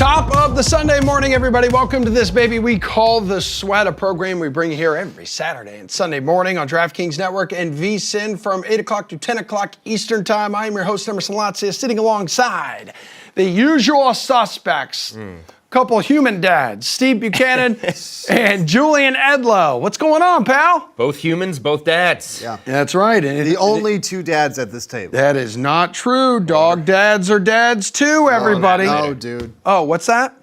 Top of the Sunday morning, everybody. Welcome to this baby we call The Sweat, a program we bring you here every Saturday and Sunday morning on DraftKings Network and VSiN from 8 o'clock to 10 o'clock Eastern Time. I am your host, Emerson Lotzia, sitting alongside the usual suspects. Couple human dads, Steve Buchanan and Julian Edlow. What's going on, pal? Both humans, both dads. Yeah. That's right. The only two dads at this table. That is not true. Dog dads are dads too, everybody. No, dude. Oh, what's that?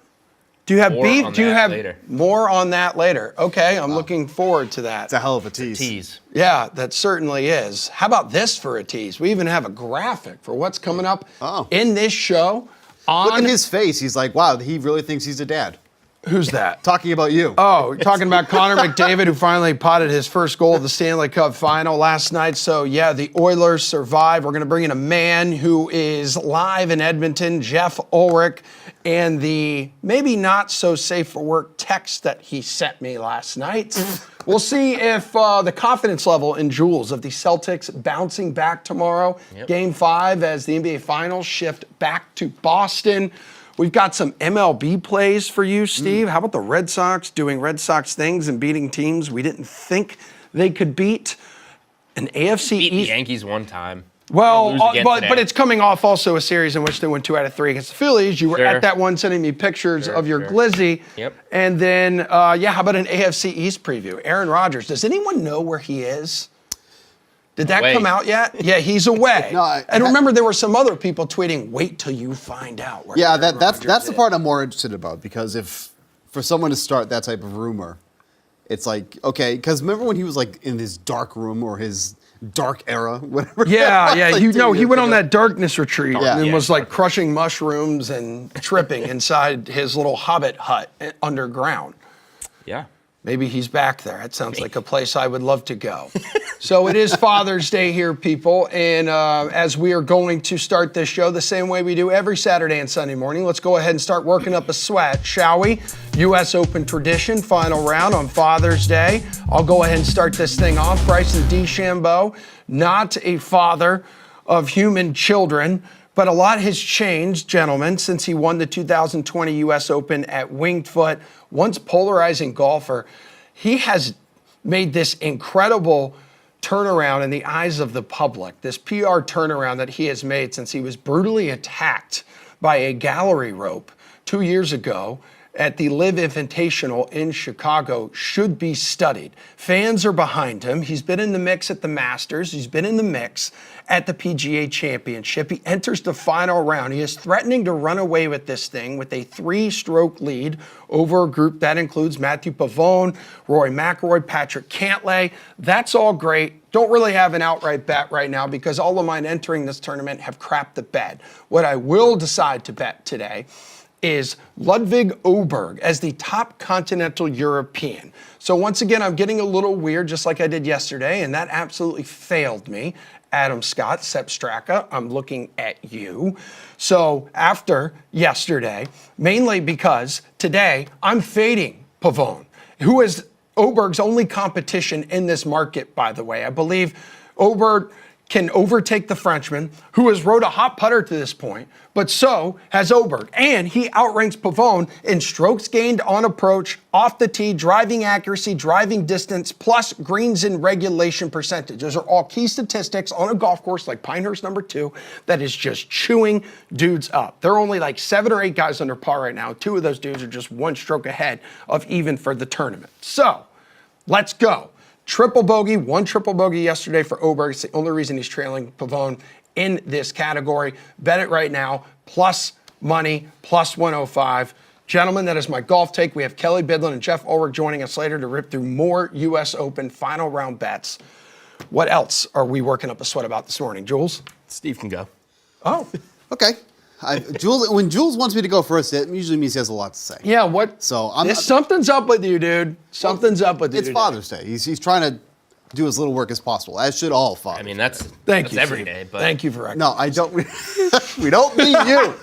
Do you have More beef? on Do you that have later. more on that later? Okay, I'm looking forward to that. It's a hell of a tease. Tease. Yeah, that certainly is. How about this for a tease? We even have a graphic for what's coming up in this show. Look at his face. He's like, wow, he really thinks he's a dad. Who's that? Talking about you. Oh, talking about Connor McDavid, who finally potted his first goal of the Stanley Cup final last night. So, yeah, the Oilers survived. We're going to bring in a man who is live in Edmonton, Jeff Ulrich, and the maybe not so safe for work text that he sent me last night. We'll see if the confidence level in Jules of the Celtics bouncing back tomorrow. Game 5 as the NBA Finals shift back to Boston. We've got some MLB plays for you, Steve. How about the Red Sox doing Red Sox things and beating teams we didn't think they could beat? An AFC Beat the East. Yankees one time. Well, Lose again today. but it's coming off also a series in which they won 2 out of 3 against the Phillies. You were at that one sending me pictures of your glizzy. Yep. And then, how about an AFC East preview? Aaron Rodgers. Does anyone know where he is? Did that Away. come out yet? Yeah, he's away. No, and remember, there were some other people tweeting, wait till you find out where Yeah, Aaron that's Rodgers the is." part I'm more interested about, because if for someone to start that type of rumor, it's like, okay, because remember when he was like in his dark room or his dark era, whatever. Yeah, yeah. Like, He dude, went on ago. that darkness retreat and Yeah. was like crushing mushrooms and tripping inside his little hobbit hut underground. Yeah. Maybe he's back there. That sounds like a place I would love to go. So it is Father's Day here, people. And as we are going to start this show the same way we do every Saturday and Sunday morning, let's go ahead and start working up a sweat, shall we? U.S. Open tradition, final round on Father's Day. I'll go ahead and start this thing off. Bryson DeChambeau, not a father of human children, but a lot has changed, gentlemen, since he won the 2020 U.S. Open at Winged Foot. Once polarizing golfer, he has made this incredible turnaround in the eyes of the public, this PR turnaround that he has made since he was brutally attacked by a gallery rope 2 years ago at the Live Invitational in Chicago should be studied. Fans are behind him. He's been in the mix at the Masters. He's been in the mix at the PGA Championship. He enters the final round. He is threatening to run away with this thing with a 3-stroke lead over a group that includes Matthew Pavone, Rory McIlroy, Patrick Cantlay. That's all great. Don't really have an outright bet right now because all of mine entering this tournament have crapped the bed. What I will decide to bet today is Ludwig Åberg as the top continental European. So once again, I'm getting a little weird, just like I did yesterday, and that absolutely failed me. Adam Scott, Sepp Straka, I'm looking at you. So after yesterday, mainly because today I'm fading Pavone, who is Åberg's only competition in this market, by the way. I believe Åberg can overtake the Frenchman, who has rode a hot putter to this point, but so has Åberg. And he outranks Pavone in strokes gained on approach, off the tee, driving accuracy, driving distance, plus greens in regulation percentage. Those are all key statistics on a golf course like Pinehurst number 2 that is just chewing dudes up. There are only like 7 or 8 guys under par right now. 2 of those dudes are just 1 stroke ahead of even for the tournament. So let's go. Triple bogey, 1 triple bogey yesterday for Åberg. It's the only reason he's trailing Pavone in this category. Bet it right now, plus money, plus 105. Gentlemen, that is my golf take. We have Kelly Bidlin and Jeff Ulrich joining us later to rip through more U.S. Open final round bets. What else are we working up a sweat about this morning, Jules? Steve can go. Oh, Okay. When Jules wants me to go first, it usually means he has a lot to say. yeah. What? So something's up with you, dude. Something's up with you. It's today. Father's Day. He's trying to do as little work as possible, as should all fathers. I mean, that's Thank you, every Steve. day. But Thank you for recognizing. No, I don't. We don't mean you.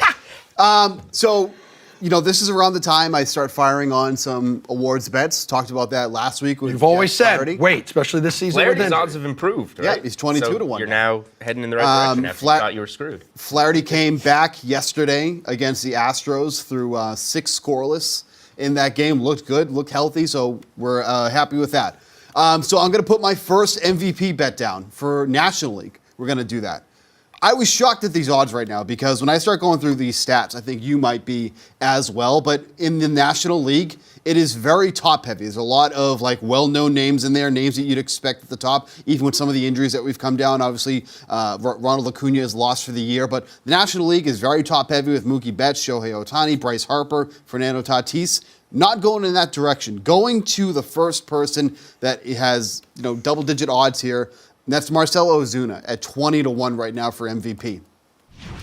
So this is around the time I start firing on some awards bets. Talked about that last week. With You've always Jeff said, Flaherty. wait, especially this season. Flaherty's with odds have improved, right? Yeah, he's 22 to 1 You're now. now heading in the right direction after you thought you were screwed. Flaherty came back yesterday against the Astros through 6 scoreless in that game. Looked good, looked healthy, so we're happy with that. So I'm going to put my first MVP bet down for National League. We're going to do that. I was shocked at these odds right now because when I start going through these stats, I think you might be as well. But in the National League, it is very top heavy. There's a lot of well-known names in there, names that you'd expect at the top, even with some of the injuries that we've come down. Obviously, Ronald Acuna is lost for the year. But the National League is very top heavy with Mookie Betts, Shohei Ohtani, Bryce Harper, Fernando Tatis. Not going in that direction. Going to the first person that has double-digit odds here. And that's Marcell Ozuna at 20 to 1 right now for MVP.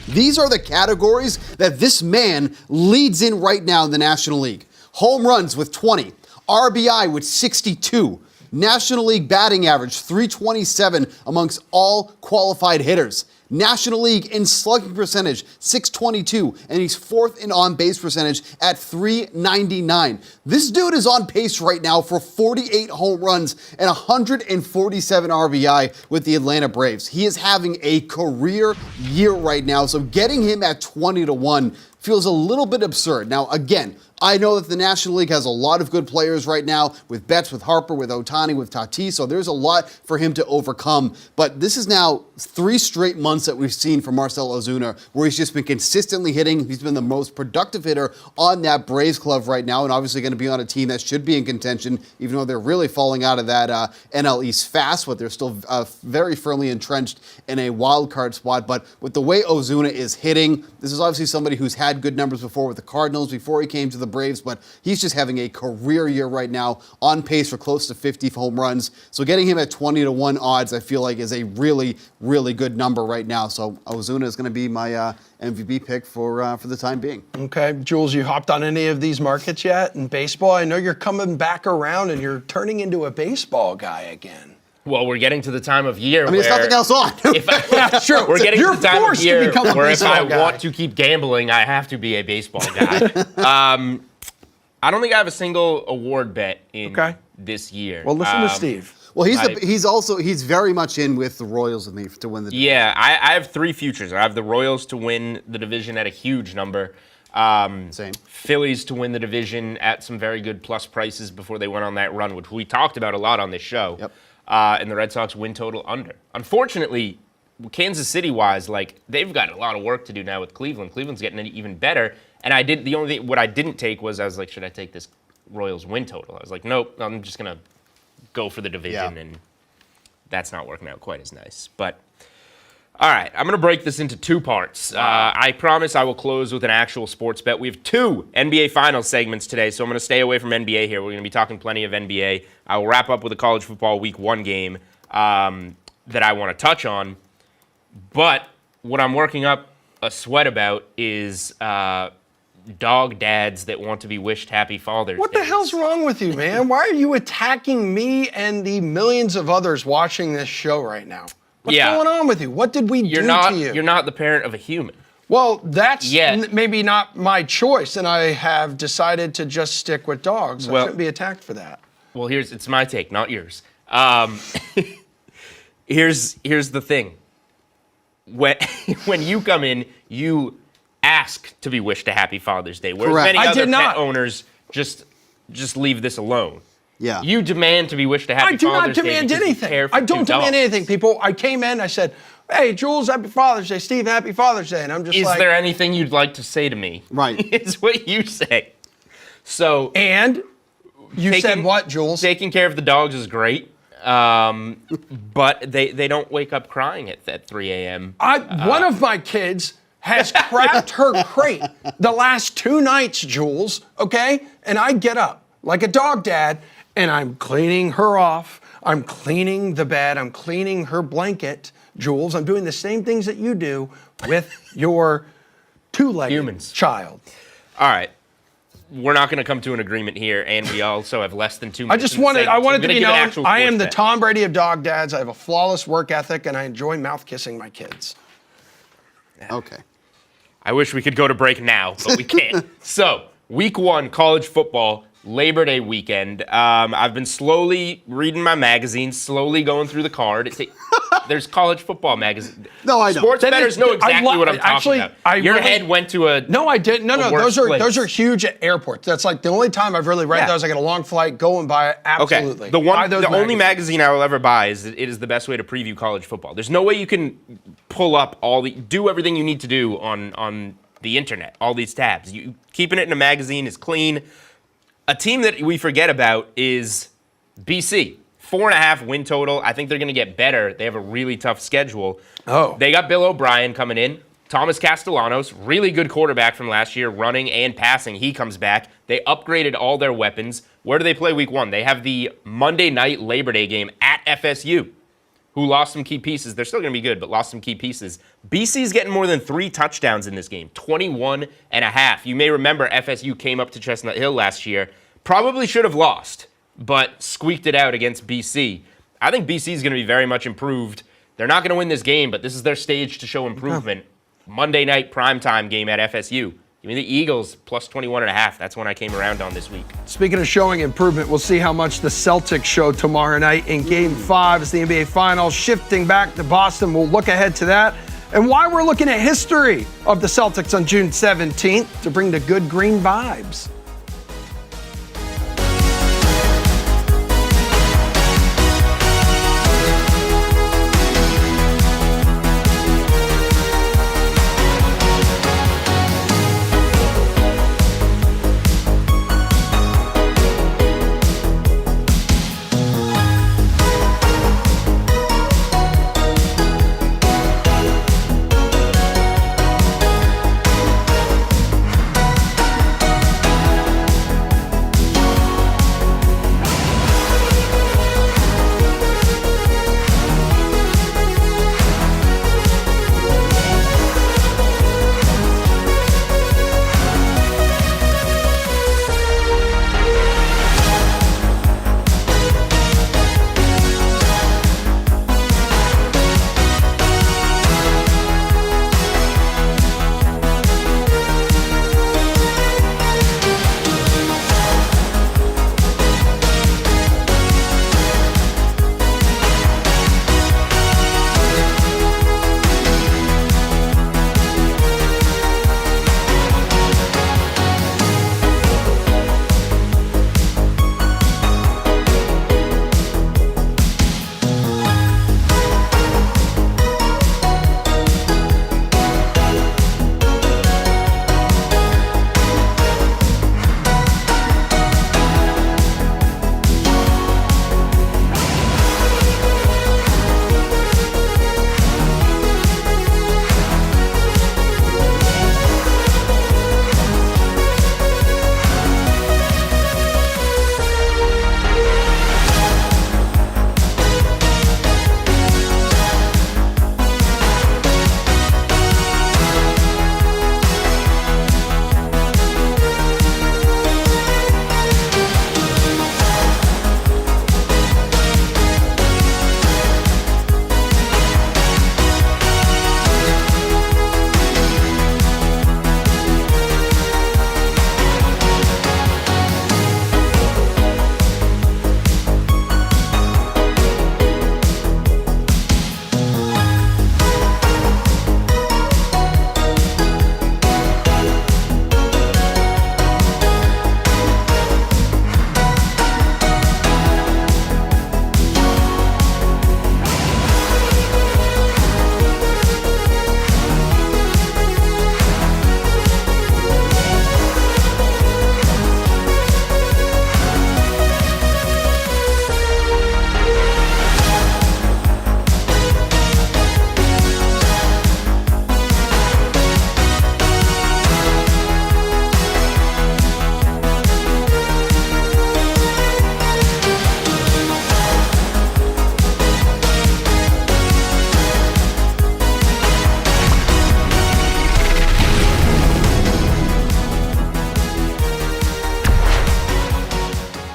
These are the categories that this man leads in right now in the National League. Home runs with 20, RBI with 62, National League batting average 327 amongst all qualified hitters. National League in slugging percentage, 622, and he's 4th in on-base percentage at 399. This dude is on pace right now for 48 home runs and 147 RBI with the Atlanta Braves. He is having a career year right now, so getting him at 20 to 1 feels a little bit absurd. Now, again, I know that the National League has a lot of good players right now with Betts, with Harper, with Ohtani, with Tatis, so there's a lot for him to overcome. But this is now 3 straight months that we've seen from Marcell Ozuna where he's just been consistently hitting. He's been the most productive hitter on that Braves club right now and obviously going to be on a team that should be in contention, even though they're really falling out of that NL East fast, but they're still very firmly entrenched in a wild card spot. But with the way Ozuna is hitting, this is obviously somebody who's had good numbers before with the Cardinals before he came to the Braves, but he's just having a career year right now, on pace for close to 50 home runs. So getting him at 20 to 1 odds, I feel like is a really, really good number right now. So Ozuna is going to be my MVP pick for the time being. Okay, Jules, you hopped on any of these markets yet in baseball? I know you're coming back around and you're turning into a baseball guy again. Well, we're getting to the time of year there's where nothing else on. Yeah, true. We're getting You're to the time of forced to year become a where if I baseball guy. want to keep gambling, I have to be a baseball guy. I don't think I have a single award bet in this year. Well, listen to Steve. Well, he's very much in with the Royals with me to win the division. Yeah, I have 3 futures. I have the Royals to win the division at a huge number. Same. Phillies to win the division at some very good plus prices before they went on that run, which we talked about a lot on this show. Yep. And the Red Sox win total under. Unfortunately, Kansas City-wise, they've got a lot of work to do now with Cleveland. Cleveland's getting even better. And what I didn't take was, I was like, should I take this Royals win total? I was like, nope, I'm just going to go for the division, and that's not working out quite as nice. But, all right, I'm going to break this into 2 parts. I promise I will close with an actual sports bet. We have 2 NBA Finals segments today, so I'm going to stay away from NBA here. We're going to be talking plenty of NBA. I will wrap up with a college football Week 1 game that I want to touch on. But what I'm working up a sweat about is dog dads that want to be wished happy Father's Day. What the hell's wrong with you, man? Why are you attacking me and the millions of others watching this show right now? What's going on with you? What did we do to you? You're not the parent of a human. Well, that's maybe not my choice, and I have decided to just stick with dogs. I shouldn't be attacked for that. Well, it's my take, not yours. Here's the thing. When you come in, you ask to be wished a happy Father's Day, whereas Correct. many I other did not. pet owners just leave this alone. Yeah. You demand to be wished a happy Father's Day. I do not demand because you anything. care for I don't 2 demand dogs. anything, people. I came in, I said, hey, Jules, happy Father's Day. Steve, happy Father's Day. And I'm just Is like... there anything you'd like to say to me? Right. It's what you say. So... And you said what, Jules? Taking care of the dogs is great. But they don't wake up crying at 3 a.m. One of my kids has cracked her crate the last 2 nights, Jules, okay? And I get up like a dog dad, and I'm cleaning her off. I'm cleaning the bed. I'm cleaning her blanket, Jules. I'm doing the same things that you do with your 2-legged child. All right. We're not going to come to an agreement here, and we also have less than 2 minutes. I wanted to be known, I am the bet. Tom Brady of dog dads. I have a flawless work ethic, and I enjoy mouth kissing my kids. Okay. I wish we could go to break now, but we can't. So, week 1, college football, Labor Day weekend. I've been slowly reading my magazine, slowly going through the card. There's college football magazine. No, I know. Sports bettors know exactly what I'm talking about. Your head went to a No, I didn't. No, worse those are huge at airports. That's like the only time I've really read those. I get a long flight going by it. Absolutely. Okay. The only magazine I will ever buy is it is the best way to preview college football. There's no way you can pull up do everything you need to do on the internet. All these tabs. Keeping it in a magazine is clean. A team that we forget about is BC. 4.5 win total. I think they're going to get better. They have a really tough schedule. Oh. They got Bill O'Brien coming in. Thomas Castellanos, really good quarterback from last year, running and passing. He comes back. They upgraded all their weapons. Where do they play week 1? They have the Monday night Labor Day game at FSU, who lost some key pieces. They're still going to be good, but lost some key pieces. BC's getting more than 3 touchdowns in this game, 21.5. You may remember FSU came up to Chestnut Hill last year. Probably should have lost, but squeaked it out against BC. I think BC is going to be very much improved. They're not going to win this game, but this is their stage to show improvement. Monday night primetime game at FSU. Give me the Eagles plus 21.5. That's when I came around on this week. Speaking of showing improvement, we'll see how much the Celtics show tomorrow night in Game 5 as the NBA Finals. Shifting back to Boston, we'll look ahead to that and why we're looking at history of the Celtics on June 17th to bring the good green vibes.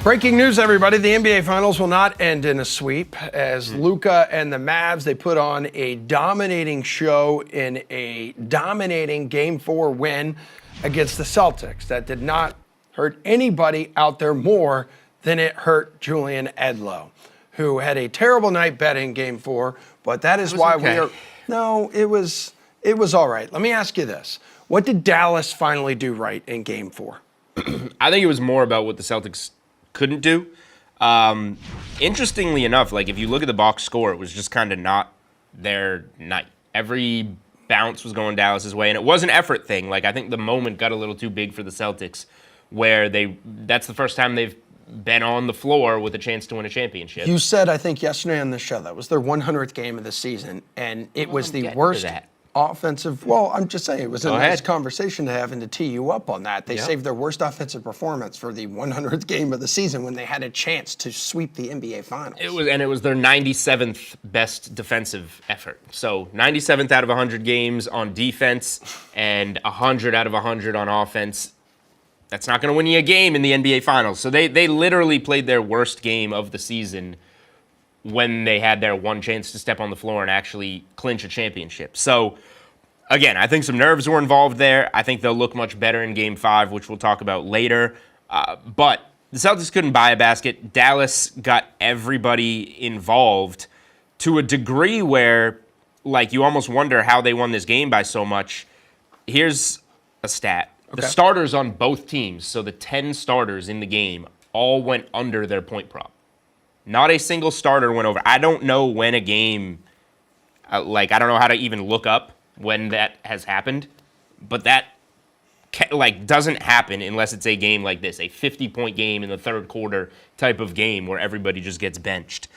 Breaking news, everybody. The NBA Finals will not end in a sweep as Luka and the Mavs, they put on a dominating show in a dominating Game 4 win against the Celtics. That did not hurt anybody out there more than it hurt Julian Edlow, who had a terrible night betting Game 4, but that is why we are... No, it was all right. Let me ask you this. What did Dallas finally do right in Game 4? I think it was more about what the Celtics couldn't do. Interestingly enough, like if you look at the box score, it was just kind of not their night. Every bounce was going Dallas's way, and it was an effort thing. Like I think the moment got a little too big for the Celtics, where that's the first time they've been on the floor with a chance to win a championship. You said, I think yesterday on the show, that was their 100th game of the season, and it was the worst offensive. Well, I'm just saying, it was a nice conversation to have and to tee you up on that. They saved their worst offensive performance for the 100th game of the season when they had a chance to sweep the NBA Finals. It was their 97th best defensive effort. So 97th out of 100 games on defense and 100 out of 100 on offense. That's not going to win you a game in the NBA Finals. So they literally played their worst game of the season when they had their one chance to step on the floor and actually clinch a championship. So, again, I think some nerves were involved there. I think they'll look much better in Game 5, which we'll talk about later. But the Celtics couldn't buy a basket. Dallas got everybody involved to a degree where, like, you almost wonder how they won this game by so much. Here's a stat. The starters on both teams, so the 10 starters in the game, all went under their point prop. Not a single starter went over. I don't know when a game, I don't know how to even look up when that has happened, but that doesn't happen unless it's a game like this, a 50-point game in the third quarter type of game where everybody just gets benched.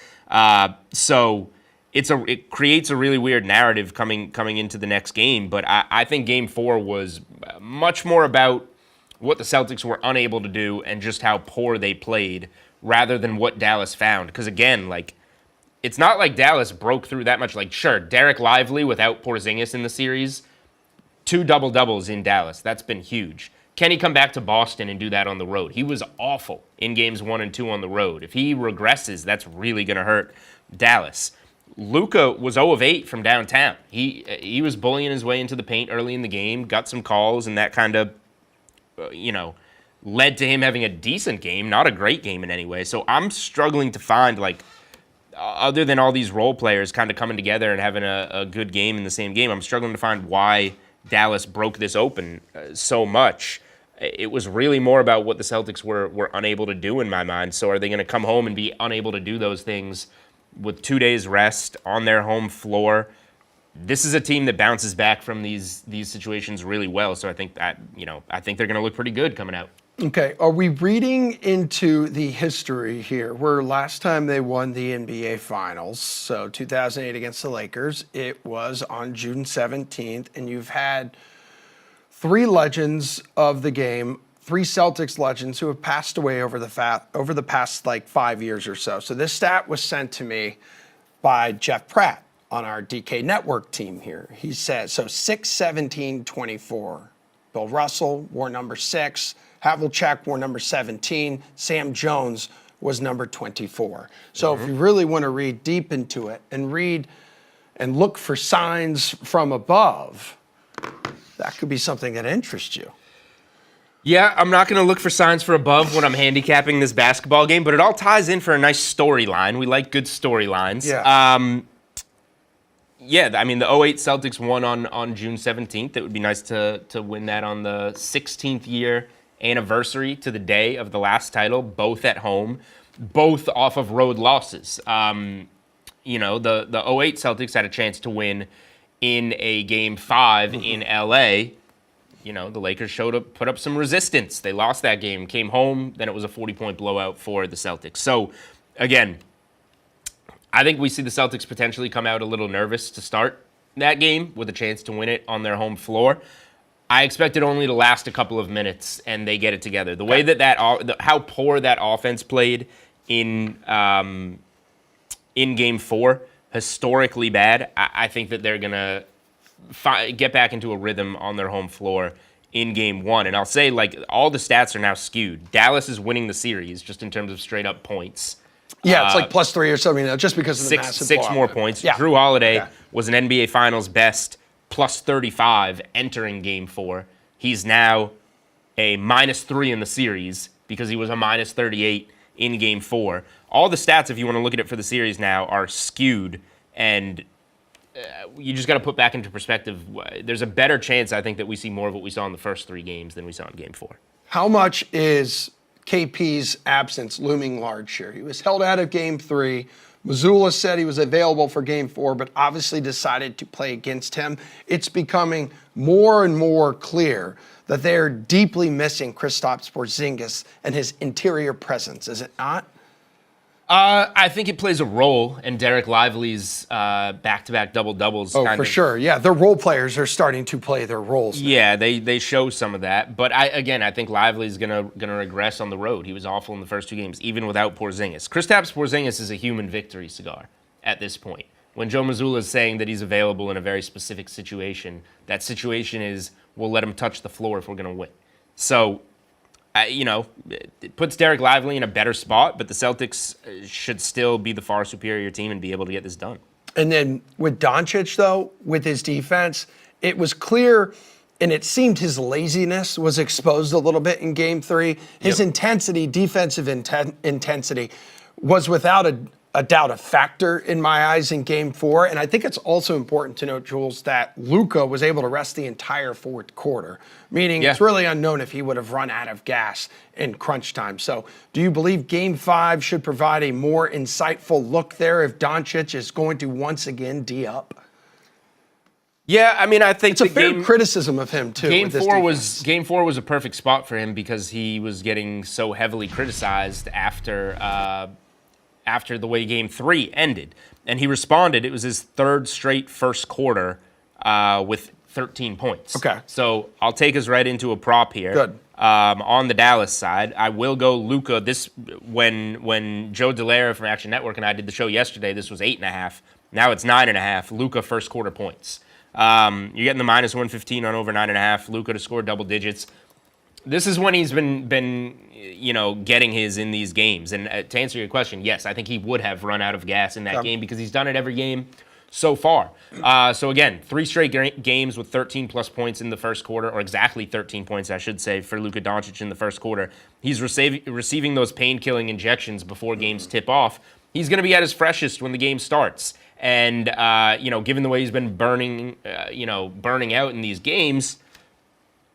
So it creates a really weird narrative coming into the next game, but I think Game 4 was much more about what the Celtics were unable to do and just how poor they played, rather than what Dallas found. Because again, it's not like Dallas broke through that much. Sure, Derek Lively without Porzingis in the series, 2 double-doubles in Dallas. That's been huge. Can he come back to Boston and do that on the road? He was awful in games 1 and 2 on the road. If he regresses, that's really going to hurt Dallas. Luka was 0 of 8 from downtown. He was bullying his way into the paint early in the game, got some calls, and that kind of, led to him having a decent game, not a great game in any way. So I'm struggling to find, other than all these role players kind of coming together and having a good game in the same game, I'm struggling to find why Dallas broke this open so much. It was really more about what the Celtics were unable to do in my mind. So are they going to come home and be unable to do those things with 2 days rest on their home floor? This is a team that bounces back from these situations really well. So I think that, I think they're going to look pretty good coming out. Okay, are we reading into the history here where last time they won the NBA Finals, so 2008 against the Lakers, it was on June 17th, and you've had 3 legends of the game, 3 Celtics legends who have passed away over the past 5 years or so. So this stat was sent to me by Jeff Pratt on our DK Network team here. He said, 6-17-24. Bill Russell wore number 6. Havlicek wore number 17. Sam Jones was number 24. So if you really want to read deep into it and read and look for signs from above, that could be something that interests you. Yeah, I'm not going to look for signs for above when I'm handicapping this basketball game, but it all ties in for a nice storyline. We like good storylines. Yeah. The 08 Celtics won on June 17th. It would be nice to win that on the 16th year anniversary to the day of the last title, both at home, both off of road losses. The 08 Celtics had a chance to win in a Game 5 in LA. The Lakers put up some resistance. They lost that game, came home, then it was a 40-point blowout for the Celtics. So, again, I think we see the Celtics potentially come out a little nervous to start that game with a chance to win it on their home floor. I expect it only to last a couple of minutes, and they get it together. The way how poor that offense played in Game 4, historically bad. I think that they're gonna get back into a rhythm on their home floor in game 1. And I'll say, like, all the stats are now skewed. Dallas is winning the series just in terms of straight up points. Yeah, it's like +3 or something now, just because of the massive Six blowout. more points. Yeah. Drew Holiday Yeah. was an NBA Finals best +35 entering game 4. He's now a -3 in the series because he was a -38 in game 4. All the stats, if you want to look at it for the series now, are skewed, and you just got to put back into perspective. There's a better chance, I think, that we see more of what we saw in the first 3 games than we saw in game 4. How much is KP's absence looming large here? He was held out of game 3. Mazzulla said he was available for game 4, but obviously decided to play against him. It's becoming more and more clear that they're deeply missing Kristaps Porzingis and his interior presence, is it not? I think it plays a role in Derek Lively's back-to-back double-doubles. Oh, for sure. Yeah, their role players are starting to play their roles now. Yeah, they show some of that. But I think Lively's gonna regress on the road. He was awful in the first 2 games, even without Porzingis. Kristaps Porzingis is a human victory cigar at this point. When Joe Mazzulla is saying that he's available in a very specific situation, that situation is, we'll let him touch the floor if we're gonna win. So, it puts Derek Lively in a better spot, but the Celtics should still be the far superior team and be able to get this done. And then with Doncic, though, with his defense, it was clear, and it seemed his laziness was exposed a little bit in game 3. His intensity, defensive intensity, was without a doubt a factor in my eyes in game 4. And I think it's also important to note, Jules, that Luka was able to rest the entire 4th quarter, meaning it's really unknown if he would have run out of gas in crunch time. So do you believe game 5 should provide a more insightful look there if Doncic is going to once again D up? Yeah, I mean, I think it's a fair criticism of him too. Game 4 was a perfect spot for him because he was getting so heavily criticized after the way game 3 ended. And he responded. It was his 3rd straight first quarter with 13 points. Okay. So I'll take us right into a prop here. Good. On the Dallas side, I will go Luka. When Joe Delaire from Action Network and I did the show yesterday, this was 8.5. Now it's 9.5. Luka first quarter points. You're getting the -115 on over 9.5. Luka to score double digits. This is when he's been getting his in these games. And to answer your question, yes, I think he would have run out of gas in that game because he's done it every game so far. So again, 3 straight games with 13-plus points in the first quarter, or exactly 13 points, I should say, for Luka Doncic in the first quarter. He's receiving those pain-killing injections before games tip off. He's going to be at his freshest when the game starts. And, given the way he's been burning out in these games,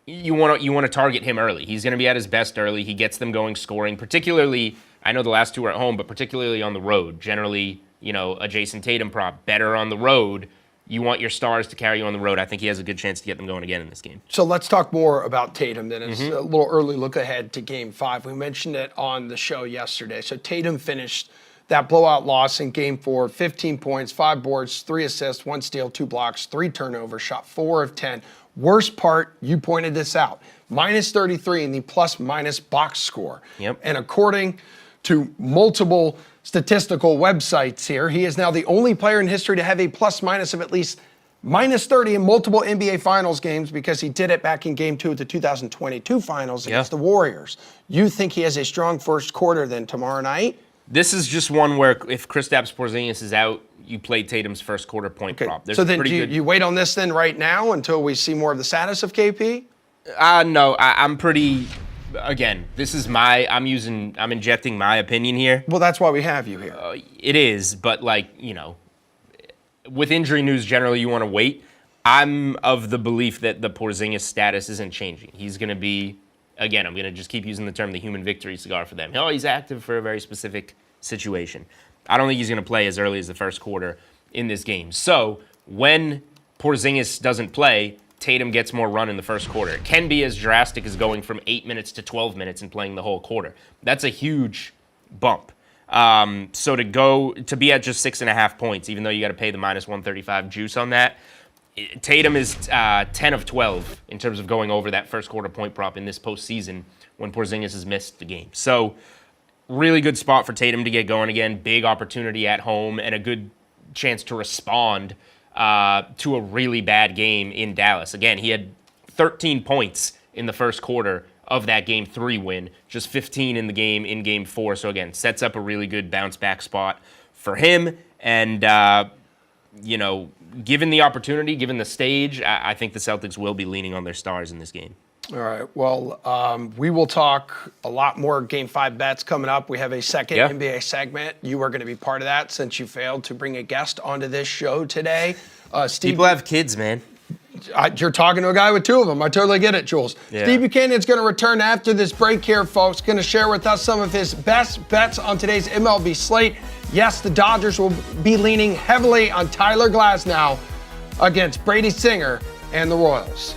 you want to target him early. He's going to be at his best early. He gets them going scoring, particularly, I know the last 2 are at home, but particularly on the road. Generally, a Jason Tatum prop, better on the road. You want your stars to carry you on the road. I think he has a good chance to get them going again in this game. So let's talk more about Tatum then. It's a little early look ahead to game 5. We mentioned it on the show yesterday. So Tatum finished that blowout loss in game 4, 15 points, 5 boards, 3 assists, 1 steal, 2 blocks, 3 turnovers, shot 4 of 10. Worst part, you pointed this out, -33 in the plus-minus box score. Yep. And according to multiple statistical websites here, he is now the only player in history to have a plus-minus of at least -30 in multiple NBA Finals games because he did it back in Game 2 of the 2022 Finals against the Warriors. You think he has a strong first quarter then tomorrow night? This is just one where if Kristaps Porzingis is out, you play Tatum's first quarter point prop. So then do you wait on this then right now until we see more of the status of KP? No, I'm pretty, again, this is I'm injecting my opinion here. Well, that's why we have you here. It is, but with injury news generally you want to wait. I'm of the belief that the Porzingis status isn't changing. He's going to be, again, I'm going to just keep using the term the human victory cigar for them. He's active for a very specific situation. I don't think he's going to play as early as the first quarter in this game. So when Porzingis doesn't play, Tatum gets more run in the first quarter. It can be as drastic as going from 8 minutes to 12 minutes and playing the whole quarter. That's a huge bump. So to be at just 6.5 points, even though you got to pay the -135 juice on that, Tatum is 10 of 12 in terms of going over that first quarter point prop in this postseason when Porzingis has missed the game. So really good spot for Tatum to get going again. Big opportunity at home and a good chance to respond to a really bad game in Dallas. Again, he had 13 points in the first quarter of that Game 3 win, just 15 in Game 4. So again, sets up a really good bounce back spot for him. And, given the opportunity, given the stage, I think the Celtics will be leaning on their stars in this game. All right. Well, we will talk a lot more Game 5 bets coming up. We have a second NBA segment. You are going to be part of that since you failed to bring a guest onto this show today. Steve, People have kids, man. You're talking to a guy with 2 of them. I totally get it, Jules. Yeah. Steve Buchanan's going to return after this break here, folks. Going to share with us some of his best bets on today's MLB slate. Yes, the Dodgers will be leaning heavily on Tyler Glasnow against Brady Singer and the Royals.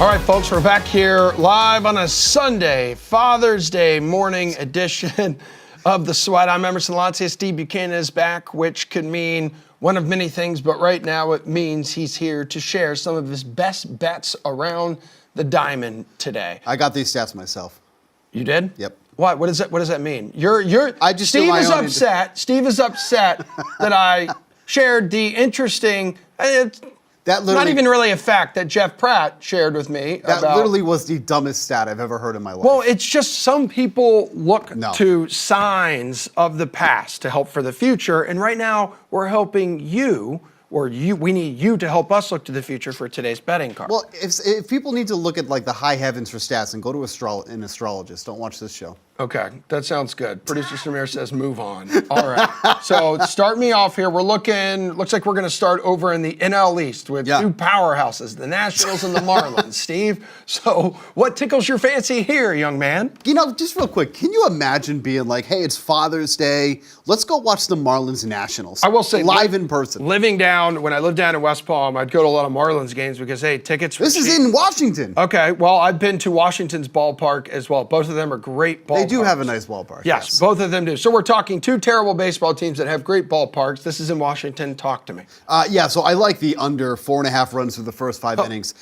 All right, folks, we're back here live on a Sunday, Father's Day morning edition of The Sweat. I'm Emerson Lotzia. Steve Buchanan is back, which could mean one of many things, but right now it means he's here to share some of his best bets around the diamond today. I got these stats myself. You did? Yep. What? What does that mean? I just do Steve my is own upset. Steve is upset that I shared the interesting. That Not even really a fact that Jeff Pratt shared with me. That about, literally was the dumbest stat I've ever heard in my life. Well, it's just some people look No. to signs of the past to help for the future, and right now we're helping you, we need you to help us look to the future for today's betting card. Well, if people need to look at like the high heavens for stats, and go to an astrologist. Don't watch this show. Okay, that sounds good. Producer Samir says move on. All right, so start me off here. Looks like we're going to start over in the NL East with two powerhouses, the Nationals and the Marlins. Steve, so what tickles your fancy here, young man? You know, just real quick, can you imagine being like, hey, it's Father's Day. Let's go watch the Marlins Nationals. I will say, live in person. When I lived down in West Palm, I'd go to a lot of Marlins games because, hey, tickets were This is cheap. in Washington. Okay, well, I've been to Washington's ballpark as well. Both of them are great ballparks. They do have a nice ballpark. Yes, both of them do. So we're talking two terrible baseball teams that have great ballparks. This is in Washington. Talk to me. So I like the under 4.5 runs through the first 5 innings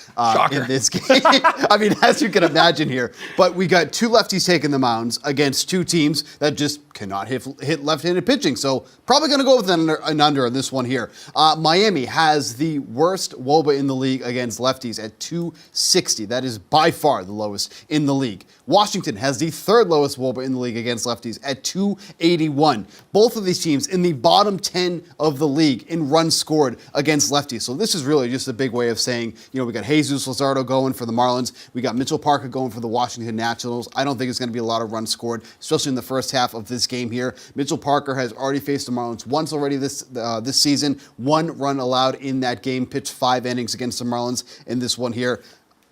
in this game. I mean, as you can imagine here. But we got two lefties taking the mounds against two teams that just cannot hit left-handed pitching. So probably going to go with an under on this one here. Miami has the worst WOBA in the league against lefties at 260. That is by far the lowest in the league. Washington has the third lowest WOBA in the league against lefties at 281. Both of these teams in the bottom 10 of the league in runs scored against lefties. So this is really just a big way of saying, we got Jesus Luzardo going for the Marlins. We got Mitchell Parker going for the Washington Nationals. I don't think it's going to be a lot of runs scored, especially in the first half of this game here. Mitchell Parker has already faced the Marlins once already this season. 1 run allowed in that game, pitched 5 innings against the Marlins in this one here.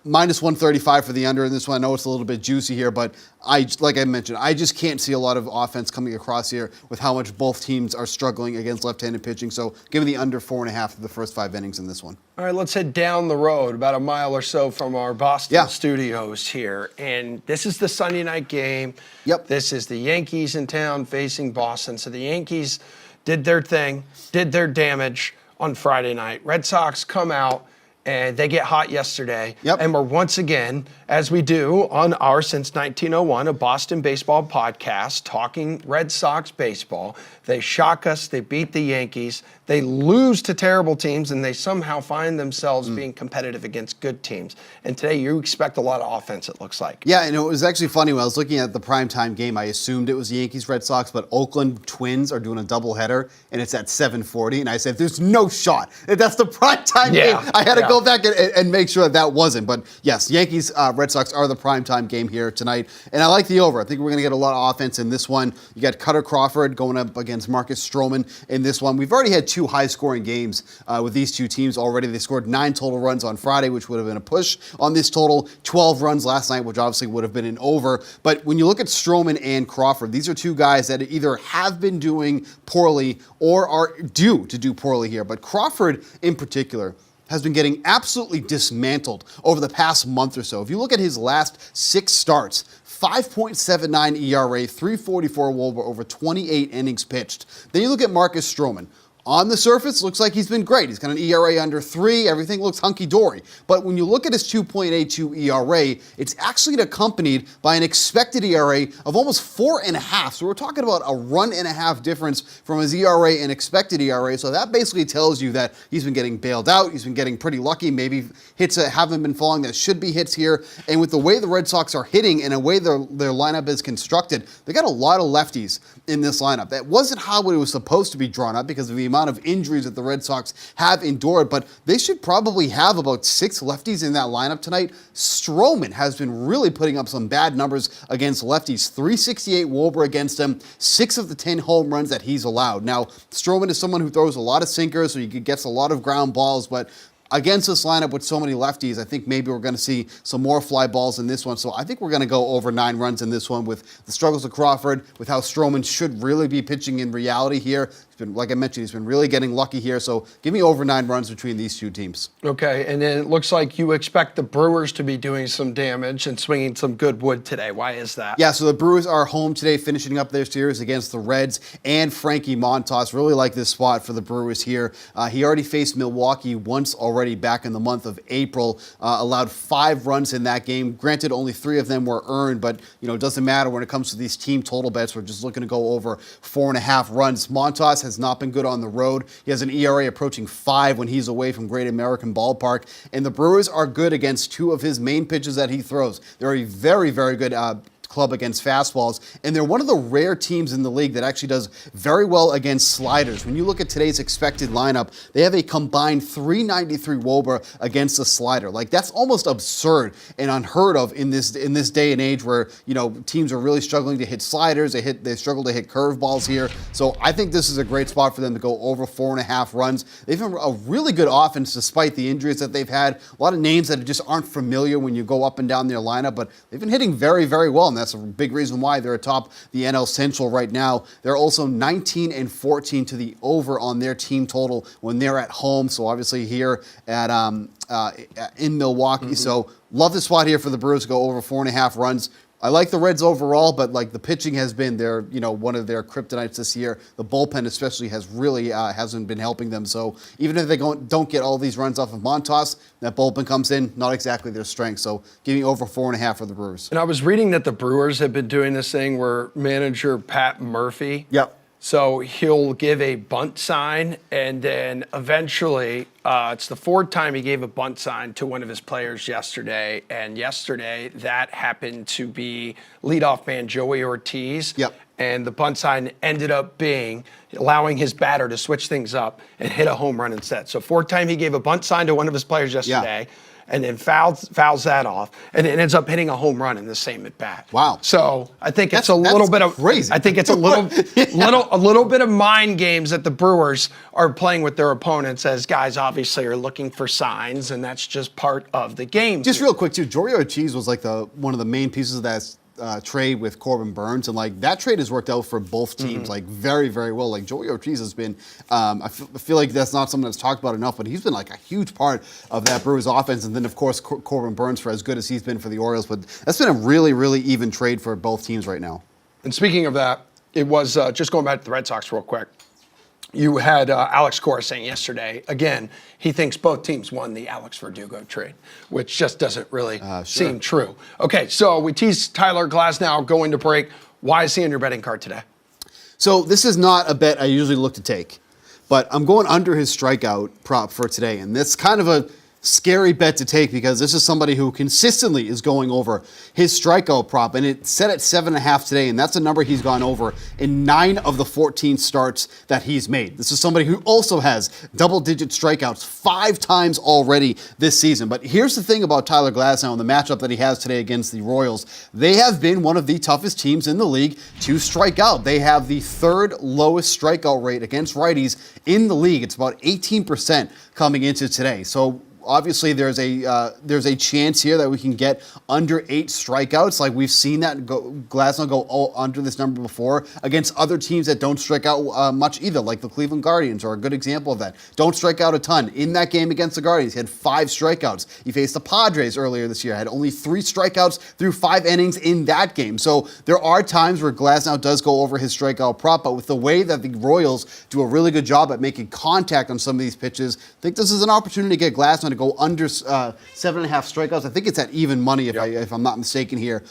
Minus 135 for the under in this one. I know it's a little bit juicy here, but like I mentioned, I just can't see a lot of offense coming across here with how much both teams are struggling against left-handed pitching. So give me the under 4.5 for the first 5 innings in this one. All right, let's head down the road about a mile or so from our Boston studios here. And this is the Sunday night game. Yep. This is the Yankees in town facing Boston. So the Yankees did their thing, did their damage on Friday night. Red Sox come out. And they get hot yesterday. Yep. And we're once again, as we do on our Since 1901, a Boston baseball podcast, talking Red Sox baseball. They shock us. They beat the Yankees. They lose to terrible teams, and they somehow find themselves being competitive against good teams. And today you expect a lot of offense, it looks like. Yeah, and it was actually funny when I was looking at the primetime game, I assumed it was Yankees Red Sox, but Oakland Twins are doing a doubleheader, and it's at 7:40. And I said, there's no shot. That's the primetime game. I had to go back and make sure that wasn't. But yes, Yankees Red Sox are the primetime game here tonight. And I like the over. I think we're going to get a lot of offense in this one. You got Cutter Crawford going up against Marcus Stroman in this one. We've already had 2 high-scoring games with these two teams already. They scored 9 total runs on Friday, which would have been a push on this total. 12 runs last night, which obviously would have been an over. But when you look at Stroman and Crawford, these are 2 guys that either have been doing poorly or are due to do poorly here. But Crawford in particular has been getting absolutely dismantled over the past month or so. If you look at his last 6 starts, 5.79 ERA, 344 WOBA over 28 innings pitched. Then you look at Marcus Stroman. On the surface, looks like he's been great. He's got an ERA under 3. Everything looks hunky-dory. But when you look at his 2.82 ERA, it's actually accompanied by an expected ERA of almost 4.5. So we're talking about a 1.5 difference from his ERA and expected ERA. So that basically tells you that he's been getting bailed out. He's been getting pretty lucky. Maybe hits that haven't been falling that should be hits here. And with the way the Red Sox are hitting and the way their lineup is constructed, they got a lot of lefties in this lineup. That wasn't how it was supposed to be drawn up because of the amount of injuries that the Red Sox have endured, but they should probably have about 6 lefties in that lineup tonight. Stroman has been really putting up some bad numbers against lefties. 368 WOBA against him, 6 of the 10 home runs that he's allowed. Now, Stroman is someone who throws a lot of sinkers, so he gets a lot of ground balls, but against this lineup with so many lefties, I think maybe we're going to see some more fly balls in this one. So I think we're going to go over 9 runs in this one with the struggles of Crawford, with how Stroman should really be pitching in reality here. He's been, like I mentioned, he's been really getting lucky here. So give me over 9 runs between these two teams. Okay, and then it looks like you expect the Brewers to be doing some damage and swinging some good wood today. Why is that? Yeah, so the Brewers are home today, finishing up their series against the Reds and Frankie Montas. Really like this spot for the Brewers here. He already faced Milwaukee once already back in the month of April. Allowed 5 runs in that game. Granted, only 3 of them were earned, but it doesn't matter when it comes to these team total bets. We're just looking to go over 4.5 runs. Montas has not been good on the road. He has an ERA approaching 5 when he's away from Great American Ballpark, and the Brewers are good against 2 of his main pitches that he throws. They're a very, very good club against fastballs, and they're one of the rare teams in the league that actually does very well against sliders. When you look at today's expected lineup, they have a combined 393 WOBA against a slider. Like, that's almost absurd and unheard of in this day and age where teams are really struggling to hit sliders. They struggle to hit curveballs here. So I think this is a great spot for them to go over 4.5 runs. They've been a really good offense despite the injuries that they've had. A lot of names that just aren't familiar when you go up and down their lineup, but they've been hitting very, very well. And that's a big reason why they're atop the NL Central right now. They're also 19-14 to the over on their team total when they're at home. So obviously here at in Milwaukee. So love the spot here for the Brewers to go over 4.5 runs. I like the Reds overall, but the pitching has been their, one of their kryptonites this year. The bullpen especially has really hasn't been helping them. So even if they don't get all these runs off of Montas, that bullpen comes in, not exactly their strength. So give me over 4.5 for the Brewers. And I was reading that the Brewers have been doing this thing where manager Pat Murphy. Yep. So he'll give a bunt sign, and then eventually, it's the 4th time he gave a bunt sign to one of his players yesterday. And yesterday, that happened to be leadoff man Joey Ortiz. Yep. And the bunt sign ended up being allowing his batter to switch things up and hit a home run instead. So 4th time he gave a bunt sign to one of his players yesterday. Yeah. And then fouls that off, and it ends up hitting a home run in the same at bat. Wow! So I think it's a little bit of crazy. I think it's a little bit of mind games that the Brewers are playing with their opponents, as guys obviously are looking for signs, and that's just part of the game. Just real quick too, Joey Ortiz was like one of the main pieces of that trade with Corbin Burns, and that trade has worked out for both teams very, very well. Joey Ortiz has been, I feel like that's not something that's talked about enough, but he's been a huge part of that Brewers offense. And then of course Corbin Burns, for as good as he's been for the Orioles, but that's been a really, really even trade for both teams right now. And speaking of that, it was just going back to the Red Sox real quick. You had Alex Cora saying yesterday, again, he thinks both teams won the Alex Verdugo trade, which just doesn't really seem true. Okay, so we teased Tyler Glasnow going to break. Why is he on your betting card today? So this is not a bet I usually look to take, but I'm going under his strikeout prop for today, and that's kind of a scary bet to take because this is somebody who consistently is going over his strikeout prop, and it's set at 7.5 today, and that's a number he's gone over in 9 of the 14 starts that he's made. This is somebody who also has double-digit strikeouts 5 times already this season. But here's the thing about Tyler Glasnow and the matchup that he has today against the Royals. They have been one of the toughest teams in the league to strike out. They have the 3rd lowest strikeout rate against righties in the league. It's about 18% coming into today. So obviously, there's a chance here that we can get under 8 strikeouts. Like we've seen that Glasnow go under this number before against other teams that don't strike out much either, like the Cleveland Guardians are a good example of that. Don't strike out a ton. In that game against the Guardians, he had 5 strikeouts. He faced the Padres earlier this year, had only 3 strikeouts through 5 innings in that game. So there are times where Glasnow does go over his strikeout prop, but with the way that the Royals do a really good job at making contact on some of these pitches, I think this is an opportunity to get Glasnow to go under 7.5 strikeouts. I think it's at even money if I'm not mistaken here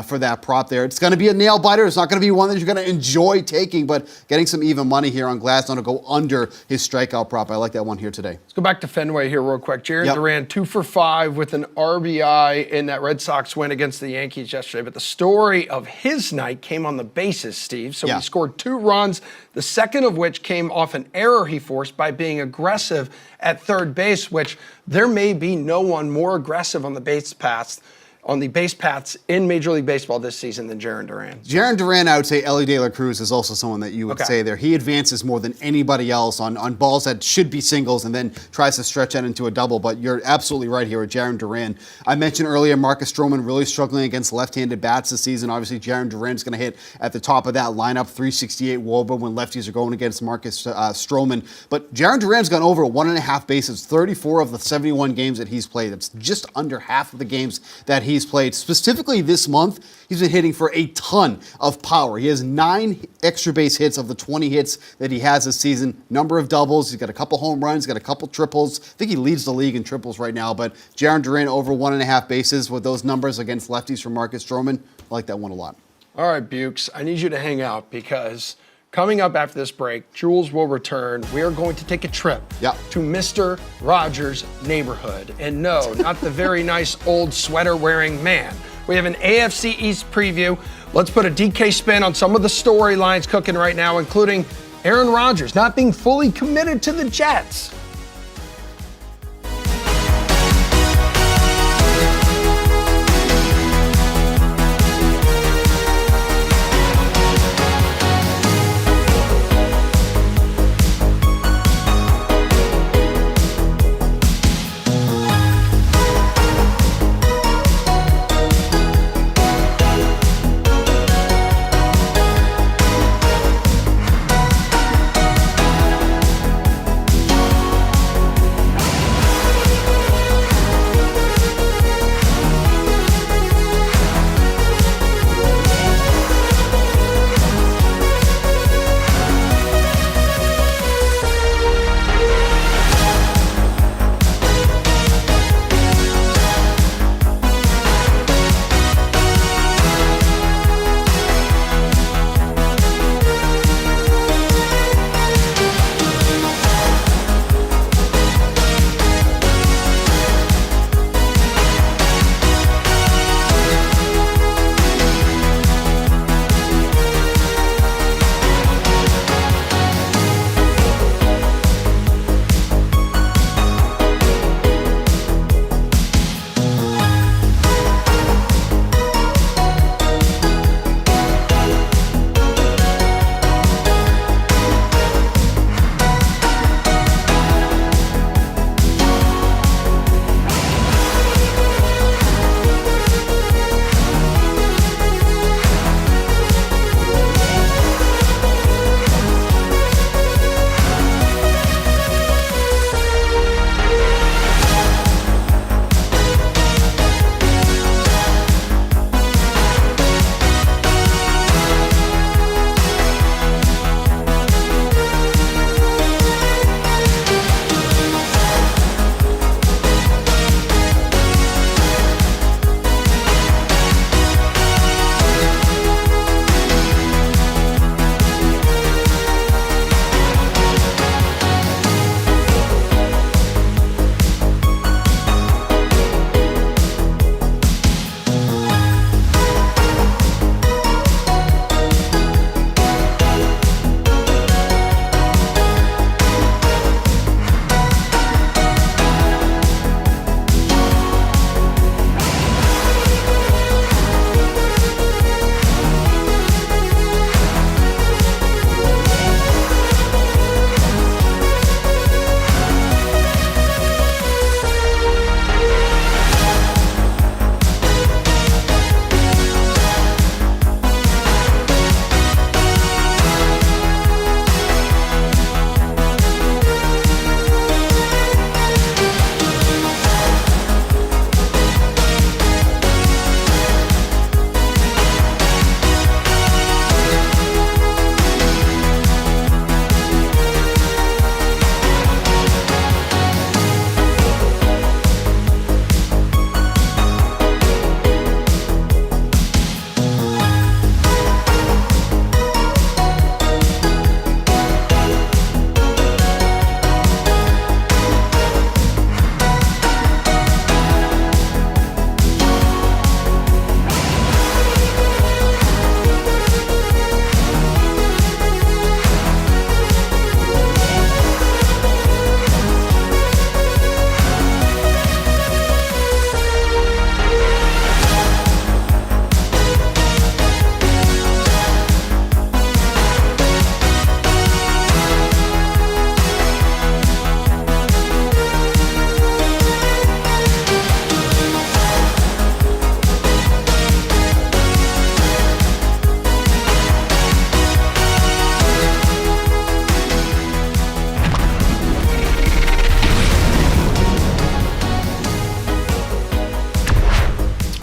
for that prop there. It's going to be a nail biter. It's not going to be one that you're going to enjoy taking, but getting some even money here on Glasnow to go under his strikeout prop. I like that one here today. Let's go back to Fenway here real quick. Jarren Duran 2 for 5 with an RBI in that Red Sox win against the Yankees yesterday. But the story of his night came on the bases, Steve. So he scored 2 runs, the second of which came off an error he forced by being aggressive at third base, which there may be no one more aggressive on the base paths on the base paths in Major League Baseball this season than Jarren Duran. Jarren Duran, I would say Ellie De La Cruz is also someone that you would say there. He advances more than anybody else on balls that should be singles and then tries to stretch that into a double. But you're absolutely right here with Jarren Duran. I mentioned earlier Marcus Stroman really struggling against left-handed bats this season. Obviously, Jarren Duran's going to hit at the top of that lineup, 368 WOBA when lefties are going against Marcus Stroman. But Jarren Duran's gone over 1.5 bases, 34 of the 71 games that he's played. That's just under half of the games that he's played. Specifically this month, he's been hitting for a ton of power. He has 9 extra base hits of the 20 hits that he has this season. Number of doubles. He's got a couple home runs, got a couple triples. I think he leads the league in triples right now, but Jarren Duran over 1.5 bases with those numbers against lefties from Marcus Stroman. I like that one a lot. All right, Bukes, I need you to hang out because coming up after this break, Jules will return. We are going to take a trip to Mr. Rogers' neighborhood. And no, not the very nice old sweater-wearing man. We have an AFC East preview. Let's put a DK spin on some of the storylines cooking right now, including Aaron Rodgers not being fully committed to the Jets.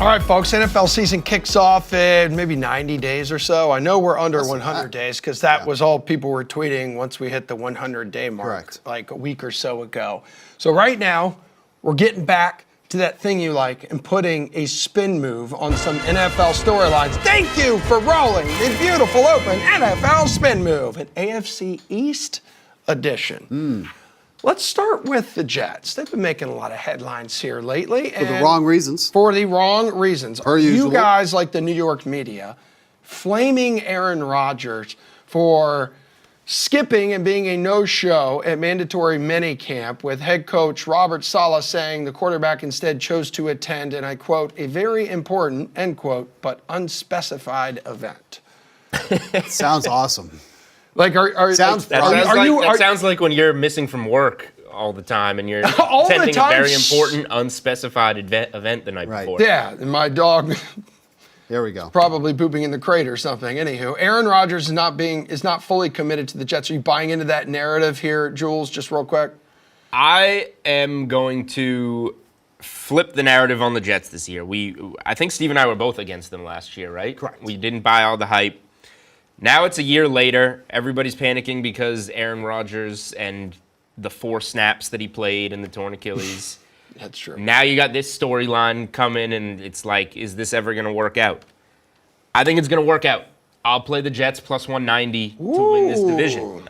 right, folks, NFL season kicks off in maybe 90 days or so. I know we're under 100 days because that was all people were tweeting once we hit the 100-day mark, Correct. like a week or so ago. So right now, we're getting back to that thing you like and putting a spin move on some NFL storylines. Thank you for rolling the beautiful open NFL spin move, an AFC East edition. Let's start with the Jets. They've been making a lot of headlines here lately. For the wrong reasons. For the wrong reasons. Per usual. You guys, like the New York media, flaming Aaron Rodgers for skipping and being a no-show at mandatory minicamp, with head coach Robert Saleh saying the quarterback instead chose to attend, and I quote, a very important, end quote, but unspecified event. Sounds awesome. Like, sounds like when you're missing from work all the time and you're All the attending time? a very important, unspecified event the night before. Yeah, and my dog There we go. probably pooping in the crate or something. Anywho, Aaron Rodgers is not fully committed to the Jets. Are you buying into that narrative here, Jules, just real quick? I am going to flip the narrative on the Jets this year. I think Steve and I were both against them last year, right? Correct. We didn't buy all the hype. Now it's a year later. Everybody's panicking because Aaron Rodgers and the 4 snaps that he played in the torn Achilles. That's true. Now you got this storyline coming, and it's like, is this ever going to work out? I think it's going to work out. I'll play the Jets plus 190 to win this division.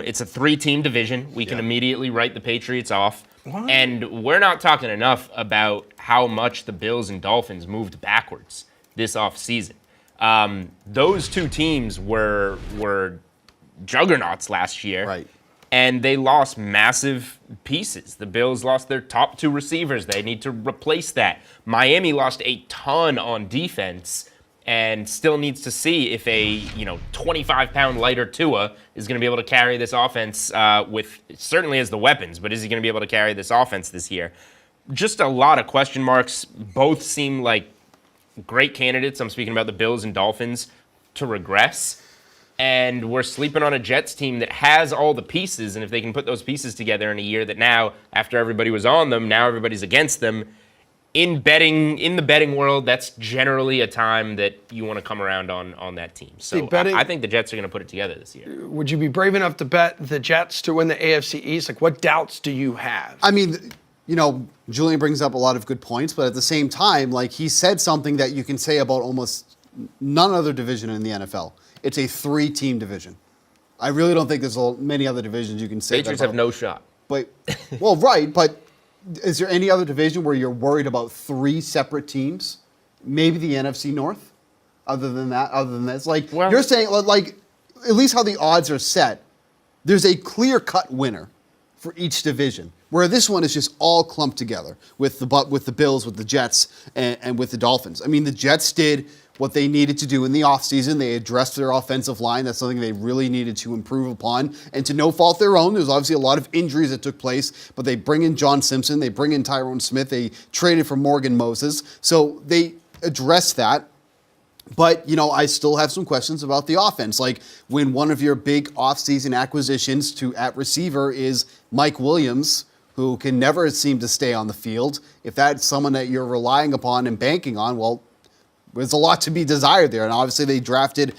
It's a 3-team division. We can immediately write the Patriots off. What? And we're not talking enough about how much the Bills and Dolphins moved backwards this offseason. Those 2 teams were juggernauts last year. Right. And they lost massive pieces. The Bills lost their top 2 receivers. They need to replace that. Miami lost a ton on defense and still needs to see if a 25-pound lighter Tua is going to be able to carry this offense certainly has the weapons, but is he going to be able to carry this offense this year? Just a lot of question marks. Both seem like great candidates. I'm speaking about the Bills and Dolphins to regress. And we're sleeping on a Jets team that has all the pieces, and if they can put those pieces together in a year that now, after everybody was on them, now everybody's against them, in the betting world, that's generally a time that you want to come around on that team. So I think the Jets are going to put it together this year. Would you be brave enough to bet the Jets to win the AFC East? Like, what doubts do you have? I mean, Julian brings up a lot of good points, but at the same time, like, he said something that you can say about almost none other division in the NFL. It's a 3-team division. I really don't think there's many other divisions you can say Patriots that have no shot. But, well, right, but is there any other division where you're worried about 3 separate teams? Maybe the NFC North? Other than this, like, you're saying, like, at least how the odds are set, there's a clear-cut winner for each division, where this one is just all clumped together with the Bills, with the Jets, and with the Dolphins. I mean, the Jets did what they needed to do in the offseason. They addressed their offensive line. That's something they really needed to improve upon. And to no fault their own, there's obviously a lot of injuries that took place, but they bring in John Simpson, they bring in Tyrone Smith, they traded for Morgan Moses. So they addressed that. But, I still have some questions about the offense. Like, when one of your big offseason acquisitions at receiver is Mike Williams, who can never seem to stay on the field, if that's someone that you're relying upon and banking on, well, there's a lot to be desired there. And obviously they drafted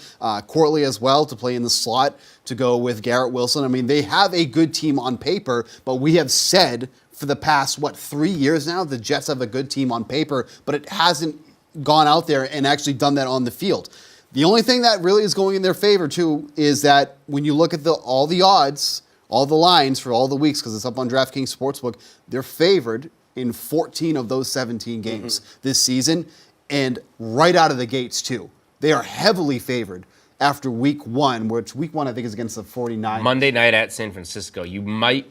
Corley as well to play in the slot to go with Garrett Wilson. I mean, they have a good team on paper, but we have said for the past, 3 years now, the Jets have a good team on paper, but it hasn't gone out there and actually done that on the field. The only thing that really is going in their favor, too, is that when you look at all the odds, all the lines for all the weeks, because it's up on DraftKings Sportsbook, they're favored in 14 of those 17 games this season. And right out of the gates, too. They are heavily favored after week 1, which week 1, I think, is against the 49ers. Monday night at San Francisco. You might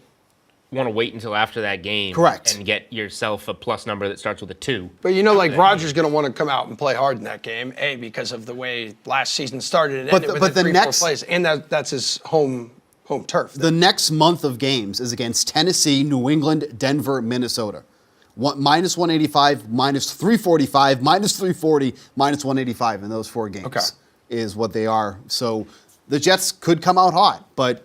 want to wait until after that game. Correct. And get yourself a plus number that starts with a 2. But Rodgers going to want to come out and play hard in that game, because of the way last season started. It ended with 3-4 plays, and that's his home turf. The next month of games is against Tennessee, New England, Denver, Minnesota. Minus 185, minus 345, minus 340, minus 185 in those 4 games is what they are. So the Jets could come out hot, but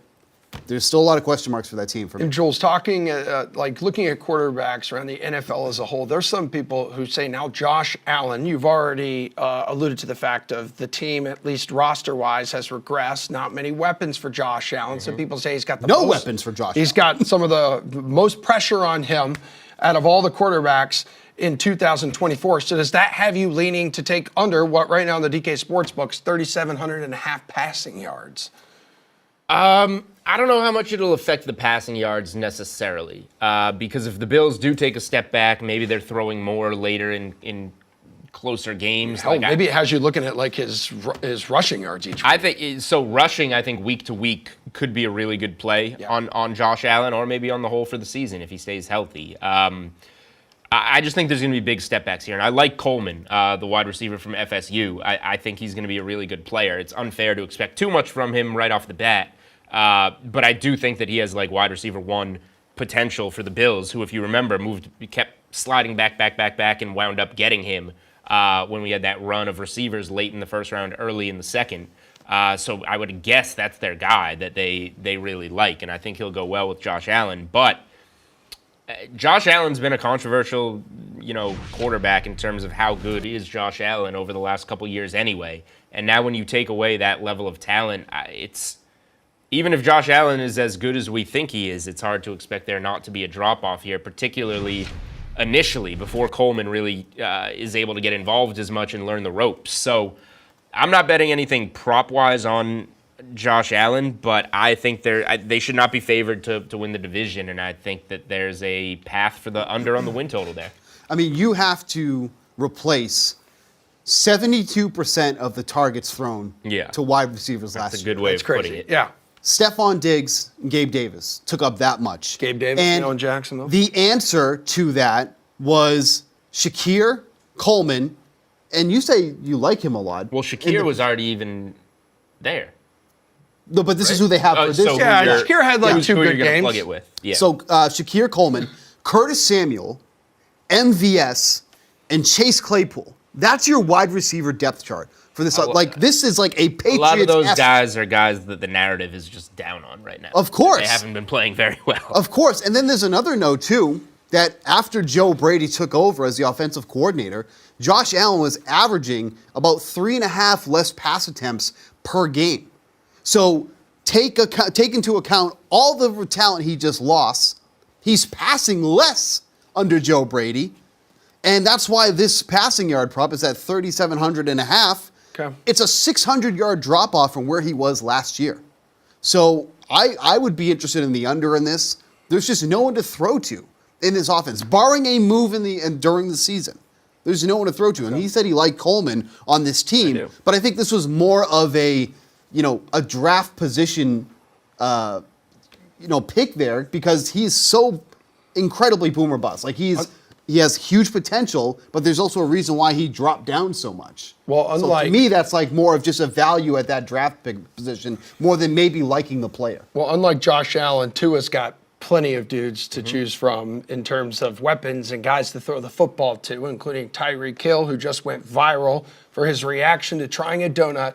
there's still a lot of question marks for that team for me. And Jules, talking like looking at quarterbacks around the NFL as a whole, there's some people who say now Josh Allen. You've already alluded to the fact of the team, at least roster-wise, has regressed. Not many weapons for Josh Allen. Some people say he's got the most weapons for Josh. He's got some of the most pressure on him out of all the quarterbacks in 2024. So does that have you leaning to take under what right now in the DK Sportsbook's 3,700.5 passing yards? I don't know how much it'll affect the passing yards necessarily, because if the Bills do take a step back, maybe they're throwing more later in closer games. Hell, maybe it has you looking at like his rushing yards each week. I think so. Rushing, I think week to week could be a really good play on Josh Allen, or maybe on the whole for the season if he stays healthy. I just think there's going to be big step backs here. And I like Coleman, the wide receiver from FSU. I think he's going to be a really good player. It's unfair to expect too much from him right off the bat. But I do think that he has like wide receiver 1 potential for the Bills, who, if you remember, kept sliding back, and wound up getting him when we had that run of receivers late in the first round, early in the second. So I would guess that's their guy that they really like, and I think he'll go well with Josh Allen. But Josh Allen's been a controversial, quarterback in terms of how good is Josh Allen over the last couple years anyway. And now when you take away that level of talent, even if Josh Allen is as good as we think he is, it's hard to expect there not to be a drop-off here, particularly initially, before Coleman really is able to get involved as much and learn the ropes. So I'm not betting anything prop-wise on Josh Allen, but I think they should not be favored to win the division, and I think that there's a path for the under on the win total there. I mean, you have to replace 72% of the targets thrown to wide receivers last year. That's a good way of putting it. Yeah. Stephon Diggs and Gabe Davis took up that much. Gabe Davis, and Jackson, though. The answer to that was Shakir, Coleman, and you say you like him a lot. Well, Shakir was already even there. No, but this is who they have for this year. Yeah, Shakir had like 2 good games. Plug it with. Yeah. So Shakir Coleman, Curtis Samuel, MVS, and Chase Claypool. That's your wide receiver depth chart for this. This is like a Patriots. A lot of those guys are guys that the narrative is just down on right now. Of course. They haven't been playing very well. Of course. And then there's another note, too, that after Joe Brady took over as the offensive coordinator, Josh Allen was averaging about 3.5 less pass attempts per game. So take into account all the talent he just lost. He's passing less under Joe Brady. And that's why this passing yard prop is at 3,700.5. Okay. It's a 600-yard drop-off from where he was last year. So I would be interested in the under in this. There's just no one to throw to in this offense, barring a move during the season. There's no one to throw to. And he said he liked Coleman on this team, but I think this was more of a draft position, pick there because he's so incredibly boomer bust. Like he has huge potential, but there's also a reason why he dropped down so much. Well, so to me, that's like more of just a value at that draft pick position more than maybe liking the player. Well, unlike Josh Allen, Tua's got plenty of dudes to choose from in terms of weapons and guys to throw the football to, including Tyreek Hill, who just went viral for his reaction to trying a donut.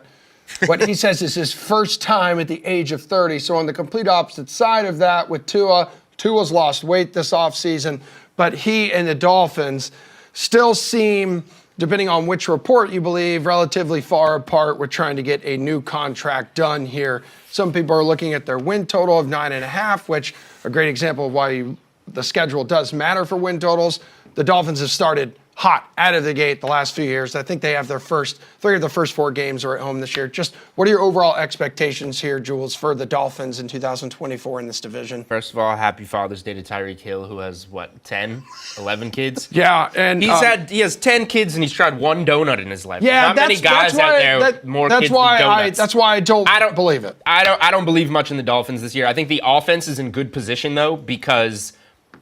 What he says is his first time at the age of 30. So on the complete opposite side of that with Tua's lost weight this offseason, but he and the Dolphins still seem, depending on which report you believe, relatively far apart with trying to get a new contract done here. Some people are looking at their win total of 9.5, which a great example of why the schedule does matter for win totals. The Dolphins have started hot out of the gate the last few years. I think they have three of the first 4 games are at home this year. Just what are your overall expectations here, Jules, for the Dolphins in 2024 in this division? First of all, happy Father's Day to Tyreek Hill, who has, 10, 11 kids? Yeah, and he has 10 kids and he's tried one donut in his life. Yeah, Not many guys out there with more kids than donuts. That's why I don't believe it. I don't believe much in the Dolphins this year. I think the offense is in good position, though, because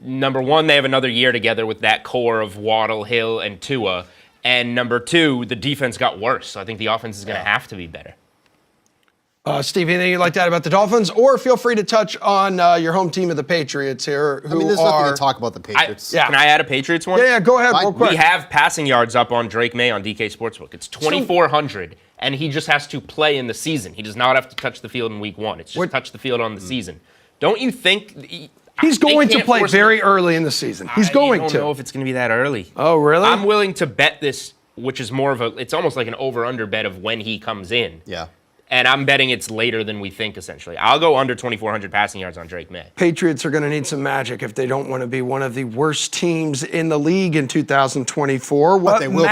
number one, they have another year together with that core of Waddle, Hill, and Tua. And number 2, the defense got worse. So I think the offense is going to have to be better. Steve, anything you'd like to add about the Dolphins? Or feel free to touch on your home team of the Patriots here. There's nothing to talk about the Patriots. Can I add a Patriots one? Yeah, go ahead real quick. We have passing yards up on Drake May on DK Sportsbook. It's 2,400. and he just has to play in the season. He does not have to touch the field in week 1. It's just touch the field on the season. Don't you think... He's going to play very early in the season. He's going to. I don't know if it's going to be that early. Oh, really? I'm willing to bet this, which is more of a... It's almost like an over-under bet of when he comes in. Yeah. And I'm betting it's later than we think, essentially. I'll go under 2,400 passing yards on Drake May. Patriots are going to need some magic if they don't want to be one of the worst teams in the league in 2024. But they will.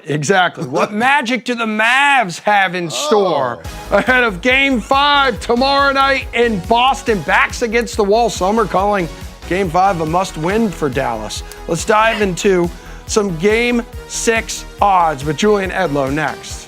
Exactly. What magic do the Mavs have in store ahead of Game 5 tomorrow night in Boston? Backs against the wall. Some are calling Game 5 a must-win for Dallas. Let's dive into some Game 6 odds with Julian Edlow next.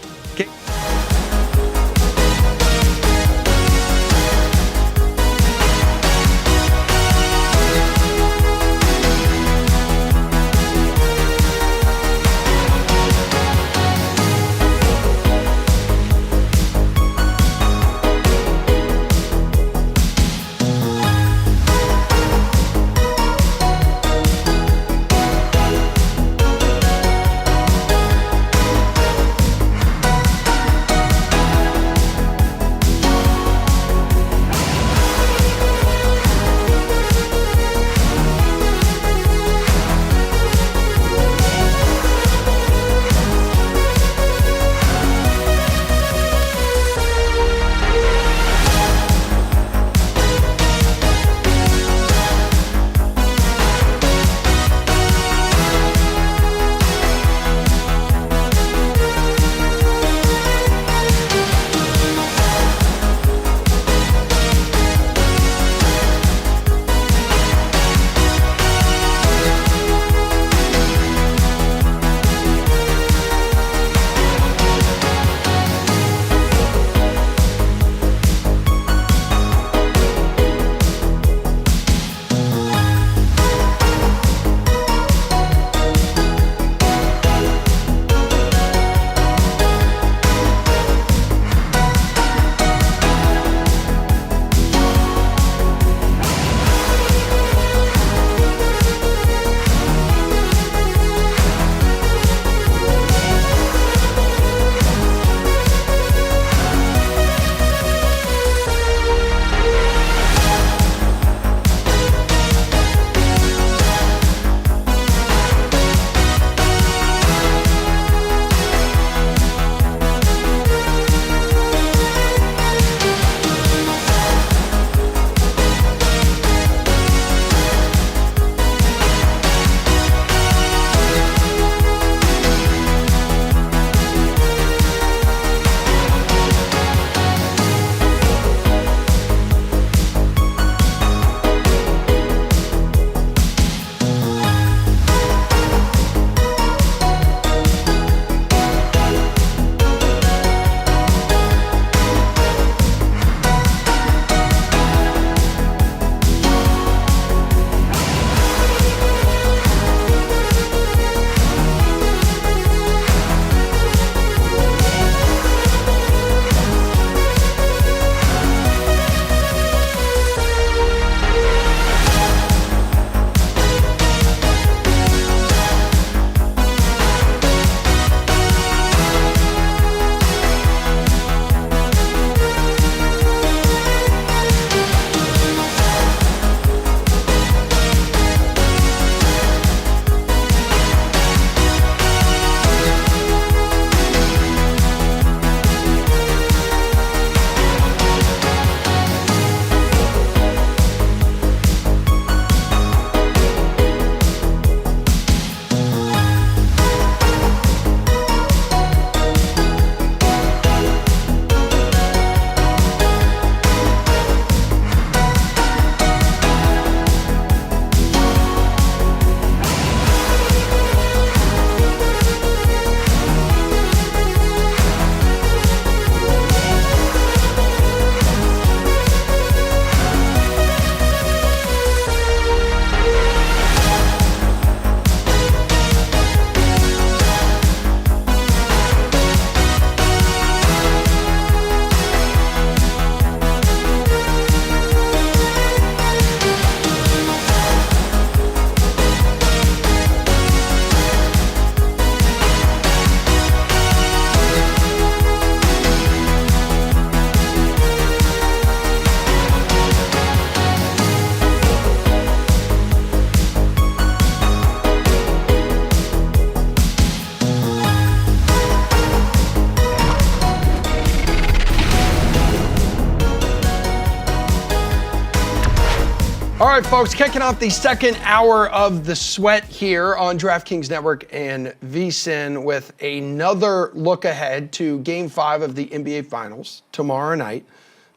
All right, folks, kicking off the second hour of The Sweat here on DraftKings Network and VSiN with another look ahead to Game 5 of the NBA Finals tomorrow night.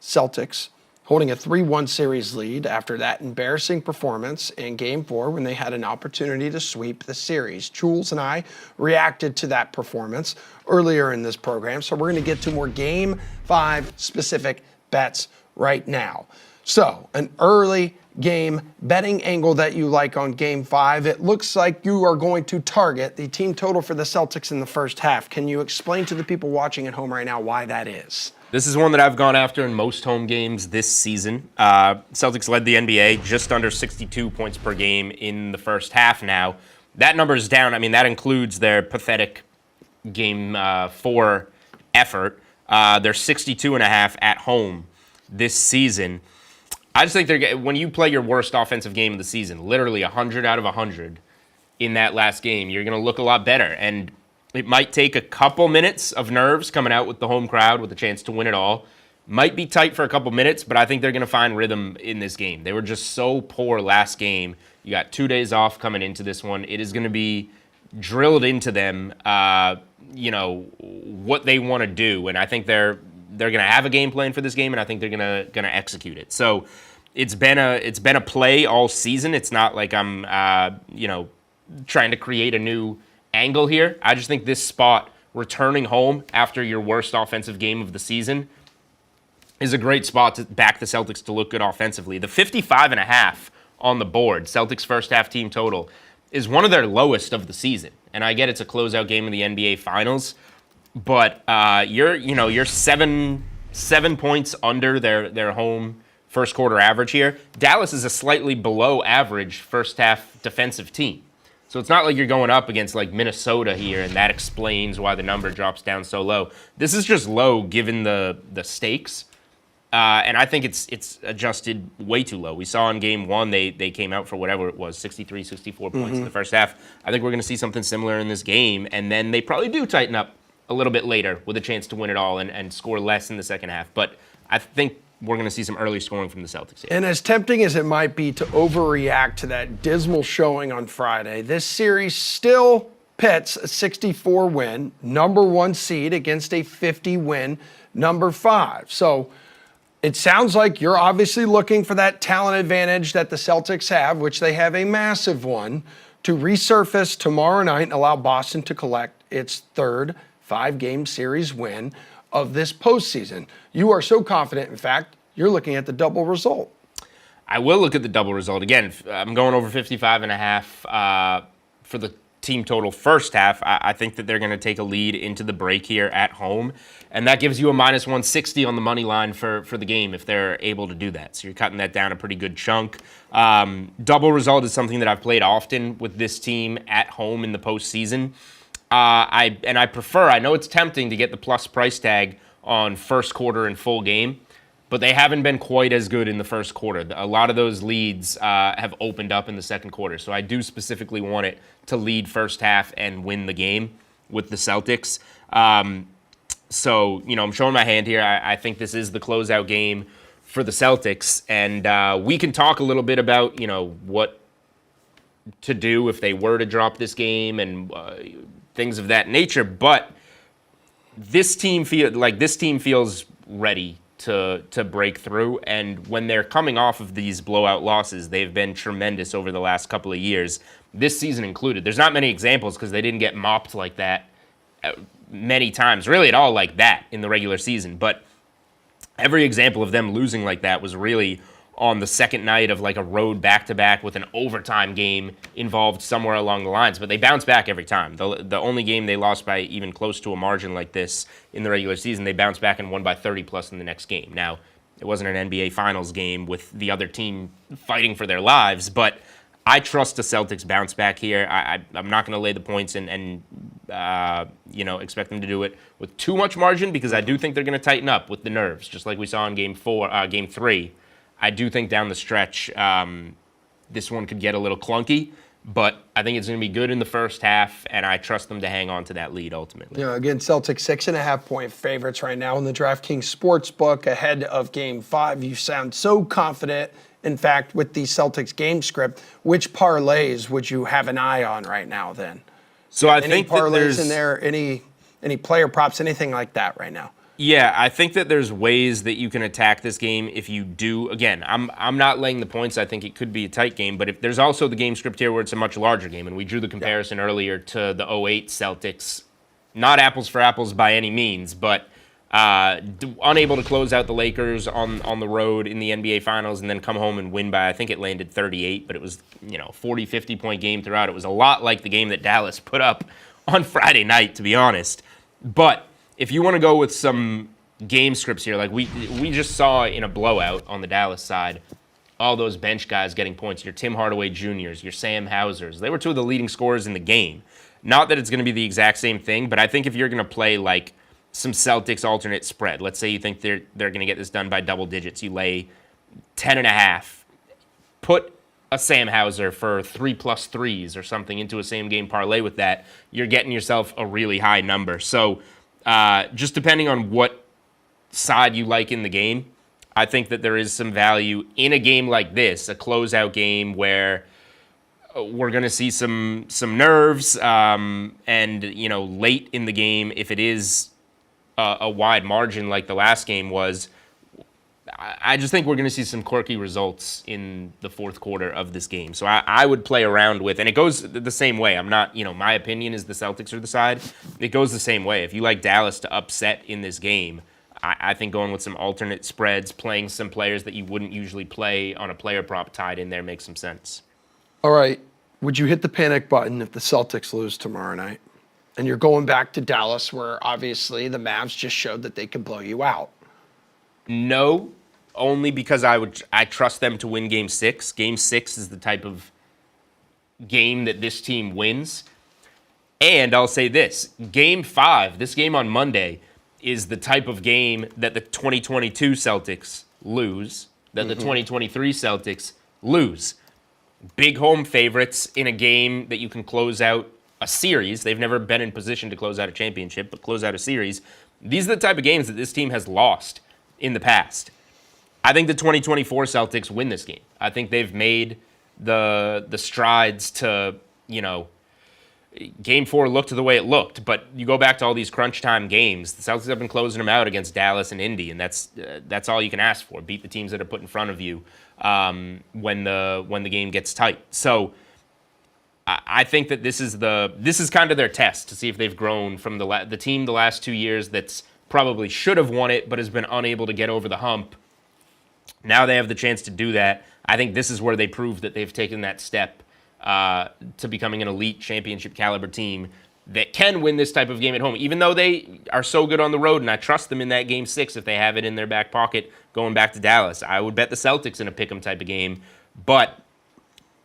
Celtics holding a 3-1 series lead after that embarrassing performance in Game 4 when they had an opportunity to sweep the series. Jules and I reacted to that performance earlier in this program, so we're going to get to more Game 5 specific bets right now. So, an early game betting angle that you like on Game 5. It looks like you are going to target the team total for the Celtics in the first half. Can you explain to the people watching at home right now why that is? This is one that I've gone after in most home games this season. Celtics led the NBA just under 62 points per game in the first half now. That number is down. I mean, that includes their pathetic Game 4 effort. They're 62.5 at home this season. I just think when you play your worst offensive game of the season, literally 100 out of 100 in that last game, you're going to look a lot better. And it might take a couple minutes of nerves coming out with the home crowd with a chance to win it all. Might be tight for a couple minutes, but I think they're going to find rhythm in this game. They were just so poor last game. You got 2 days off coming into this one. It is going to be drilled into them, what they want to do. And I think they're going to have a game plan for this game, and I think they're going to execute it. So it's been a play all season. It's not like I'm trying to create a new angle here. I just think this spot, returning home after your worst offensive game of the season, is a great spot to back the Celtics to look good offensively. The 55.5 on the board, Celtics first half team total, is one of their lowest of the season. And I get it's a closeout game in the NBA Finals, but you're 7 points under their home first quarter average here. Dallas is a slightly below average first half defensive team. So it's not like you're going up against like Minnesota here, and that explains why the number drops down so low. This is just low given the stakes, and I think it's adjusted way too low. We saw in Game 1 they came out for whatever it was, 63, 64 points in the first half. I think we're going to see something similar in this game, and then they probably do tighten up a little bit later with a chance to win it all and score less in the second half. But I think we're going to see some early scoring from the Celtics here. And as tempting as it might be to overreact to that dismal showing on Friday, this series still pits a 64 win, number 1 seed against a 50 win, number 5. So it sounds like you're obviously looking for that talent advantage that the Celtics have, which they have a massive one, to resurface tomorrow night and allow Boston to collect its third 5-game series win of this postseason. You are so confident, in fact, you're looking at the double result. I will look at the double result. Again, I'm going over 55.5 for the team total first half. I think that they're going to take a lead into the break here at home, and that gives you a minus 160 on the money line for the game if they're able to do that. So you're cutting that down a pretty good chunk. Double result is something that I've played often with this team at home in the postseason. I know it's tempting to get the plus price tag on first quarter and full game, but they haven't been quite as good in the first quarter. A lot of those leads have opened up in the second quarter, so I do specifically want it to lead first half and win the game with the Celtics. I'm showing my hand here. I think this is the closeout game for the Celtics, and we can talk a little bit about, what to do if they were to drop this game and things of that nature, but this team feels ready to break through, and when they're coming off of these blowout losses, they've been tremendous over the last couple of years, this season included. There's not many examples because they didn't get mopped like that many times, really at all like that in the regular season, but every example of them losing like that was really on the second night of like a road back-to-back with an overtime game involved somewhere along the lines. But they bounce back every time. The only game they lost by even close to a margin like this in the regular season, they bounced back and won by 30-plus in the next game. Now, it wasn't an NBA Finals game with the other team fighting for their lives, but I trust the Celtics bounce back here. I'm not going to lay the points and expect them to do it with too much margin because I do think they're going to tighten up with the nerves, just like we saw in Game 3. I do think down the stretch, this one could get a little clunky, but I think it's going to be good in the first half, and I trust them to hang on to that lead ultimately. Again, Celtics 6.5-point favorites right now in the DraftKings Sportsbook ahead of Game 5. You sound so confident In fact, with the Celtics game script, which parlays would you have an eye on right now then? So I Any think that parlays there's in there, any player props, anything like that right now? Yeah, I think that there's ways that you can attack this game if you do. Again, I'm not laying the points. I think it could be a tight game, but if there's also the game script here where it's a much larger game, and we drew the comparison earlier to the '08 Celtics, not apples for apples by any means, but unable to close out the Lakers on the road in the NBA Finals and then come home and win by, I think it landed 38, but it was 40, 50 point game throughout. It was a lot like the game that Dallas put up on Friday night, to be honest. But if you want to go with some game scripts here, like we just saw in a blowout on the Dallas side, all those bench guys getting points, your Tim Hardaway Jr.'s, your Sam Hausers, they were two of the leading scorers in the game. Not that it's going to be the exact same thing, but I think if you're going to play like some Celtics alternate spread, let's say you think they're going to get this done by double digits, you lay 10.5, put a Sam Hauser for 3+ threes or something into a same game parlay with that, you're getting yourself a really high number. So just depending on what side you like in the game, I think that there is some value in a game like this, a closeout game where we're going to see some nerves, and late in the game, if it is a wide margin like the last game was, I just think we're going to see some quirky results in the fourth quarter of this game. So I would play around with, and it goes the same way. I'm not, my opinion is the Celtics are the side. It goes the same way. If you like Dallas to upset in this game, I think going with some alternate spreads, playing some players that you wouldn't usually play on a player prop tied in there makes some sense. All right. Would you hit the panic button if the Celtics lose tomorrow night? And you're going back to Dallas where obviously the Mavs just showed that they could blow you out. No, only because I trust them to win Game 6. Game 6 is the type of game that this team wins. And I'll say this, Game 5, this game on Monday, is the type of game that the 2022 Celtics lose, that the 2023 Celtics lose. Big home favorites in a game that you can close out a series. They've never been in position to close out a championship, but close out a series. These are the type of games that this team has lost in the past. I think the 2024 Celtics win this game. I think they've made the strides to, Game 4 looked the way it looked, but you go back to all these crunch time games, the Celtics have been closing them out against Dallas and Indy, and that's all you can ask for. Beat the teams that are put in front of you when the game gets tight. So I think that this is kind of their test to see if they've grown from the team the last 2 years that's probably should have won it but has been unable to get over the hump. Now they have the chance to do that. I think this is where they prove that they've taken that step to becoming an elite championship caliber team that can win this type of game at home, even though they are so good on the road, and I trust them in that Game 6 if they have it in their back pocket going back to Dallas. I would bet the Celtics in a pick'em type of game, but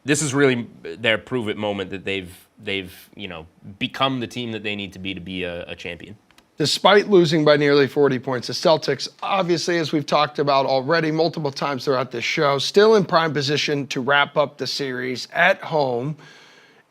this is really their prove-it moment that they've become the team that they need to be a champion. Despite losing by nearly 40 points, the Celtics, obviously, as we've talked about already multiple times throughout this show, still in prime position to wrap up the series at home.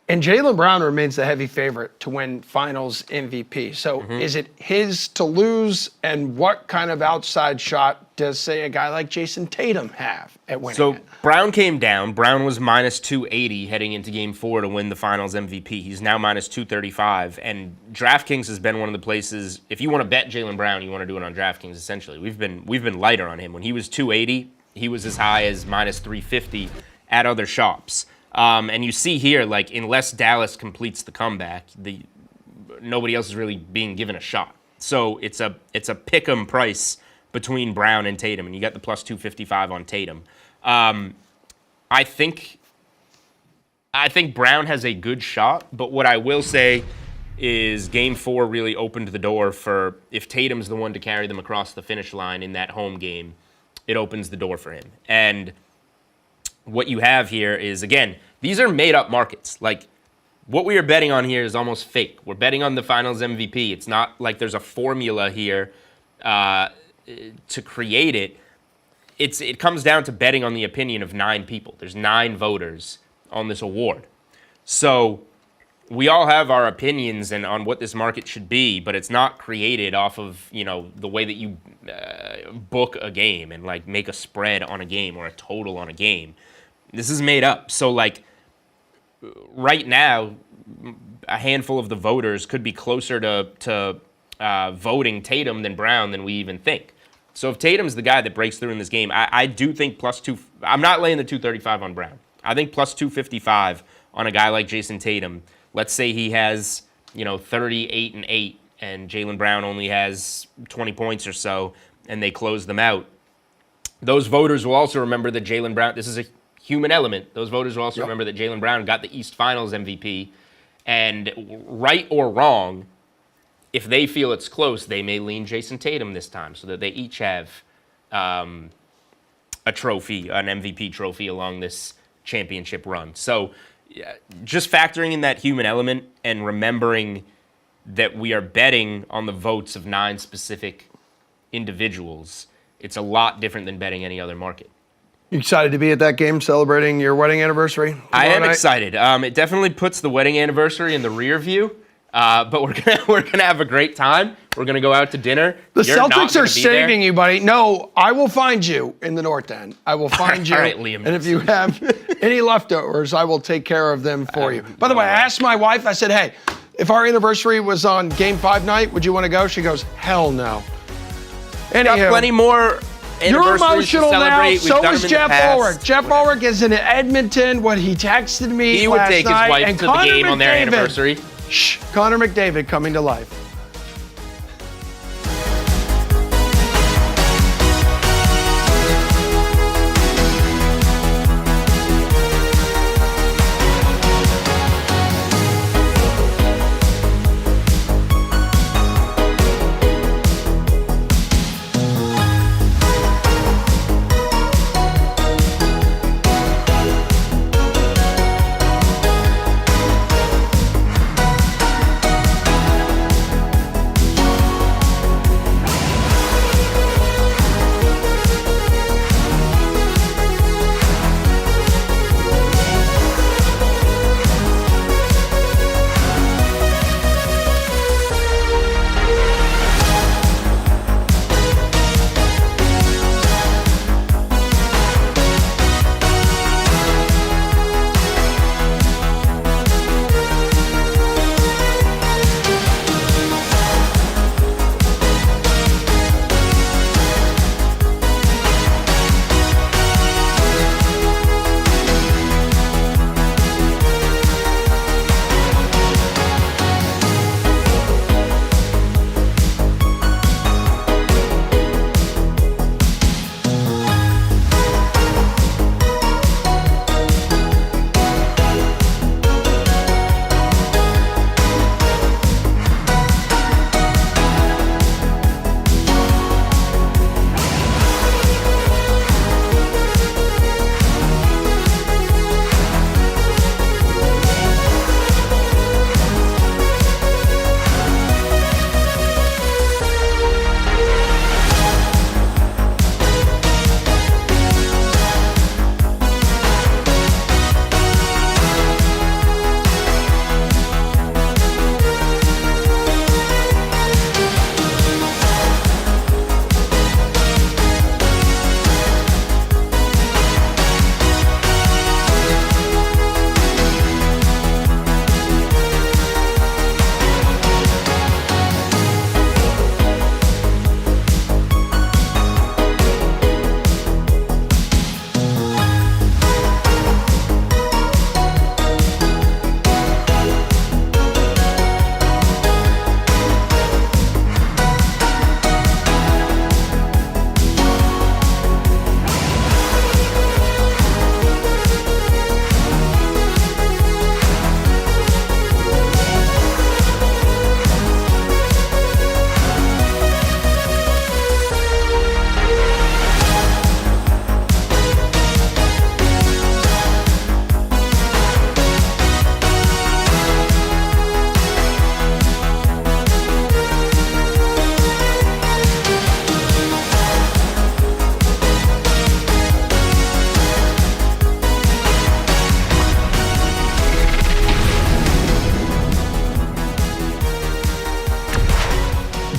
And Jaylen Brown remains the heavy favorite to win Finals MVP. So is it his to lose, and what kind of outside shot does, say, a guy like Jason Tatum have at winning So it? Brown came down. Brown was minus 280 heading into Game 4 to win the Finals MVP. He's now minus 235. And DraftKings has been one of the places, if you want to bet Jaylen Brown, you want to do it on DraftKings, essentially. We've been lighter on him. When he was 280, he was as high as minus 350 at other shops. And you see here, like, unless Dallas completes the comeback, nobody else is really being given a shot. So it's a pick'em price between Brown and Tatum, and you got the plus 255 on Tatum. I think Brown has a good shot, but what I will say is Game 4 really opened the door for, if Tatum's the one to carry them across the finish line in that home game, it opens the door for him. And what you have here is, again, these are made-up markets. Like, what we are betting on here is almost fake. We're betting on the Finals MVP. It's not like there's a formula here to create it. It comes down to betting on the opinion of 9 people. There's 9 voters on this award. So we all have our opinions and on what this market should be, but it's not created off of, you know, the way that you book a game and like make a spread on a game or a total on a game. This is made up. So like right now, a handful of the voters could be closer to voting Tatum than Brown than we even think. So if Tatum's the guy that breaks through in this game, I do think +2. I'm not laying the 235 on Brown. I think +255 on a guy like Jason Tatum. Let's say he has, you know, 38 and 8, and Jaylen Brown only has 20 points or so, and they close them out. Those voters will also remember that Jaylen Brown. This is a human element. Those voters will also remember that Jaylen Brown got the East Finals MVP, and right or wrong, if they feel it's close, they may lean Jason Tatum this time, so that they each have a trophy, an MVP trophy along this championship run. So just factoring in that human element and remembering that we are betting on the votes of 9 specific individuals, it's a lot different than betting any other market. You excited to be at that game celebrating your wedding anniversary? I am excited. It definitely puts the wedding anniversary in the rear view, but we're gonna have a great time. We're gonna go out to dinner. The Celtics are saving you, buddy. No, I will find you in the North End. I will find you. All right, Liam. And if you have any leftovers, I will take care of them for you. By the way, I asked my wife, I said, hey, if our anniversary was on Game 5 night, would you want to go? She goes, hell no. Got plenty more you're emotional now. We've So done is them in the Jeff past. Ulrich. Jeff Ulrich is in Edmonton. What he texted me He would last take his night. wife And to the Connor game on their McDavid. anniversary. Shh. Connor McDavid coming to life.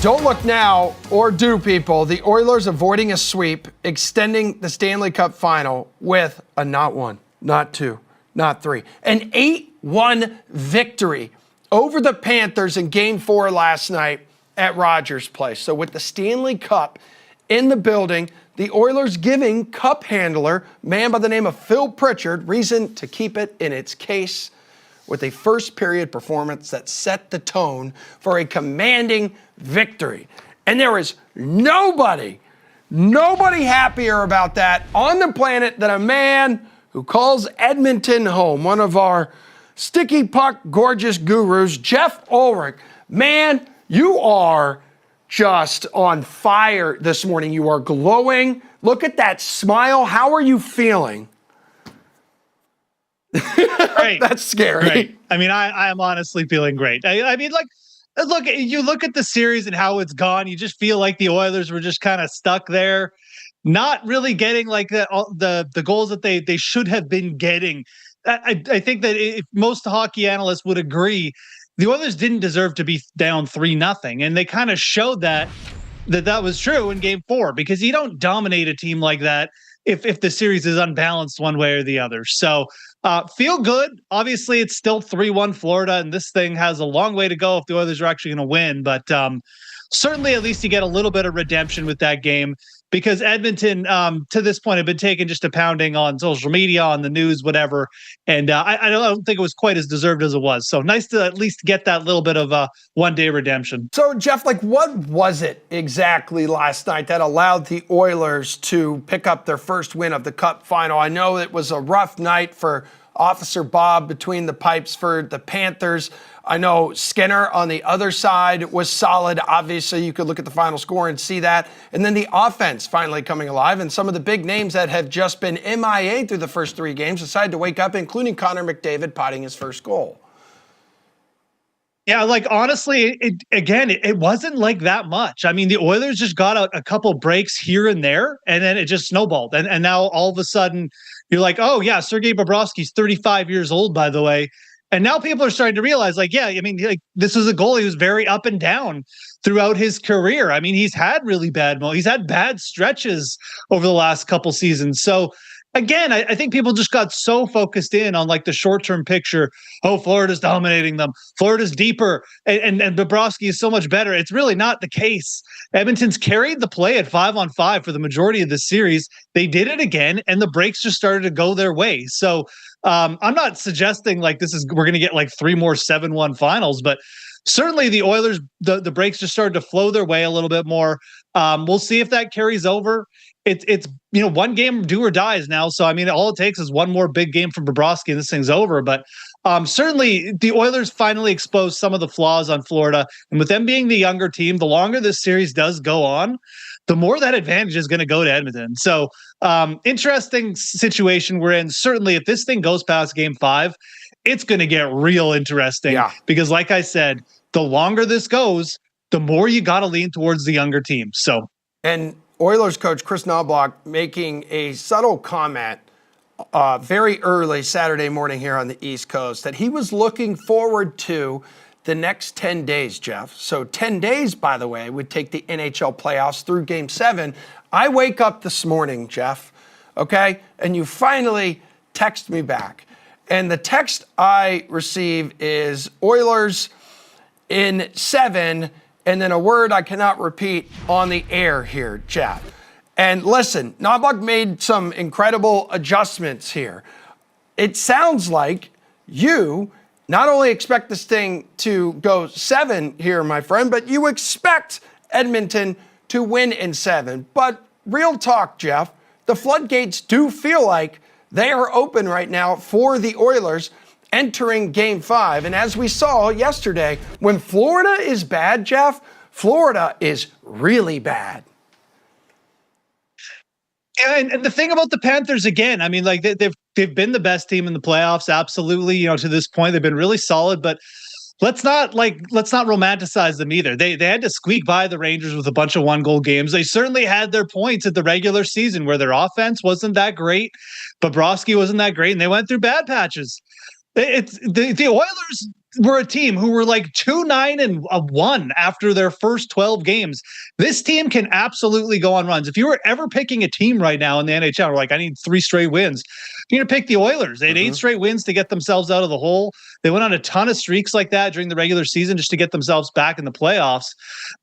Don't look now, or do, people. The Oilers avoiding a sweep, extending the Stanley Cup final with a not one, not two, not three, an 8-1 victory over the Panthers in Game 4 last night at Rogers Place. So with the Stanley Cup in the building, the Oilers giving cup handler, man by the name of Phil Pritchard, reason to keep it in its case with a first period performance that set the tone for a commanding victory. And there is nobody happier about that on the planet than a man who calls Edmonton home, one of our sticky puck gorgeous gurus, Jeff Ulrich. Man, you are just on fire this morning. You are glowing. Look at that smile. How are you feeling? Great. That's scary. Great. I mean, I am honestly feeling great. I mean, like, look, you look at the series and how it's gone. You just feel like the Oilers were just kind of stuck there, not really getting like the goals that they should have been getting. I think that if most hockey analysts would agree, the Oilers didn't deserve to be down 3-0, and they kind of showed that was true in Game 4, because you don't dominate a team like that if the series is unbalanced one way or the other. So feel good. Obviously, it's still 3-1 Florida, and this thing has a long way to go if the Oilers are actually going to win. But certainly, at least you get a little bit of redemption with that game, because Edmonton, to this point, have been taking just a pounding on social media, on the news, whatever. And I don't think it was quite as deserved as it was. So nice to at least get that little bit of a one-day redemption. So, Jeff, like, what was it exactly last night that allowed the Oilers to pick up their first win of the Cup final? I know it was a rough night for Officer Bob between the pipes for the Panthers. I know Skinner on the other side was solid. Obviously, you could look at the final score and see that. And then the offense finally coming alive. And some of the big names that have just been MIA through the first 3 games decided to wake up, including Connor McDavid potting his first goal. Yeah, like, honestly, it wasn't like that much. I mean, the Oilers just got a couple breaks here and there, and then it just snowballed. And now all of a sudden, you're like, oh, yeah, Sergei Bobrovsky's 35 years old, by the way. And now people are starting to realize, like, yeah, I mean, like, this was a goalie who's very up and down throughout his career. I mean, he's had really he's had bad stretches over the last couple seasons. So, again, I think people just got so focused in on, like, the short-term picture. Oh, Florida's dominating them. Florida's deeper, and Bobrovsky is so much better. It's really not the case. Edmonton's carried the play at 5-on-5 for the majority of the series. They did it again, and the breaks just started to go their way. So I'm not suggesting like we're going to get like 3 more 7-1 finals, but certainly the Oilers, the breaks just started to flow their way a little bit more. We'll see if that carries over. It's one game do or dies now. So, I mean, all it takes is one more big game from Bobrovsky and this thing's over. But certainly the Oilers finally exposed some of the flaws on Florida. And with them being the younger team, the longer this series does go on, the more that advantage is going to go to Edmonton. So interesting situation we're in. Certainly, if this thing goes past Game 5, it's going to get real interesting. Yeah. Because like I said, the longer this goes, the more you got to lean towards the younger team. So, and Oilers coach Chris Knobloch making a subtle comment very early Saturday morning here on the East Coast that he was looking forward to the next 10 days, Jeff. So 10 days, by the way, would take the NHL playoffs through Game 7. I wake up this morning, Jeff, okay, and you finally text me back. And the text I receive is Oilers in 7, and then a word I cannot repeat on the air here, Jeff. And listen, Knobloch made some incredible adjustments here. It sounds like you not only expect this thing to go 7 here, my friend, but you expect Edmonton to win in 7. But real talk, Jeff, the floodgates do feel like they are open right now for the Oilers entering Game 5. And as we saw yesterday, when Florida is bad, Jeff, Florida is really bad. And the thing about the Panthers, again, I mean, like they've been the best team in the playoffs, absolutely. To this point, they've been really solid. But let's not romanticize them either. They had to squeak by the Rangers with a bunch of 1-goal games. They certainly had their points at the regular season where their offense wasn't that great, Bobrovsky wasn't that great, and they went through bad patches. It's the Oilers. were a team who were like 2-9-1 after their first 12 games. This team can absolutely go on runs. If you were ever picking a team right now in the NHL, like I need 3 straight wins, you're going to pick the Oilers. They had 8 straight wins to get themselves out of the hole. They went on a ton of streaks like that during the regular season just to get themselves back in the playoffs.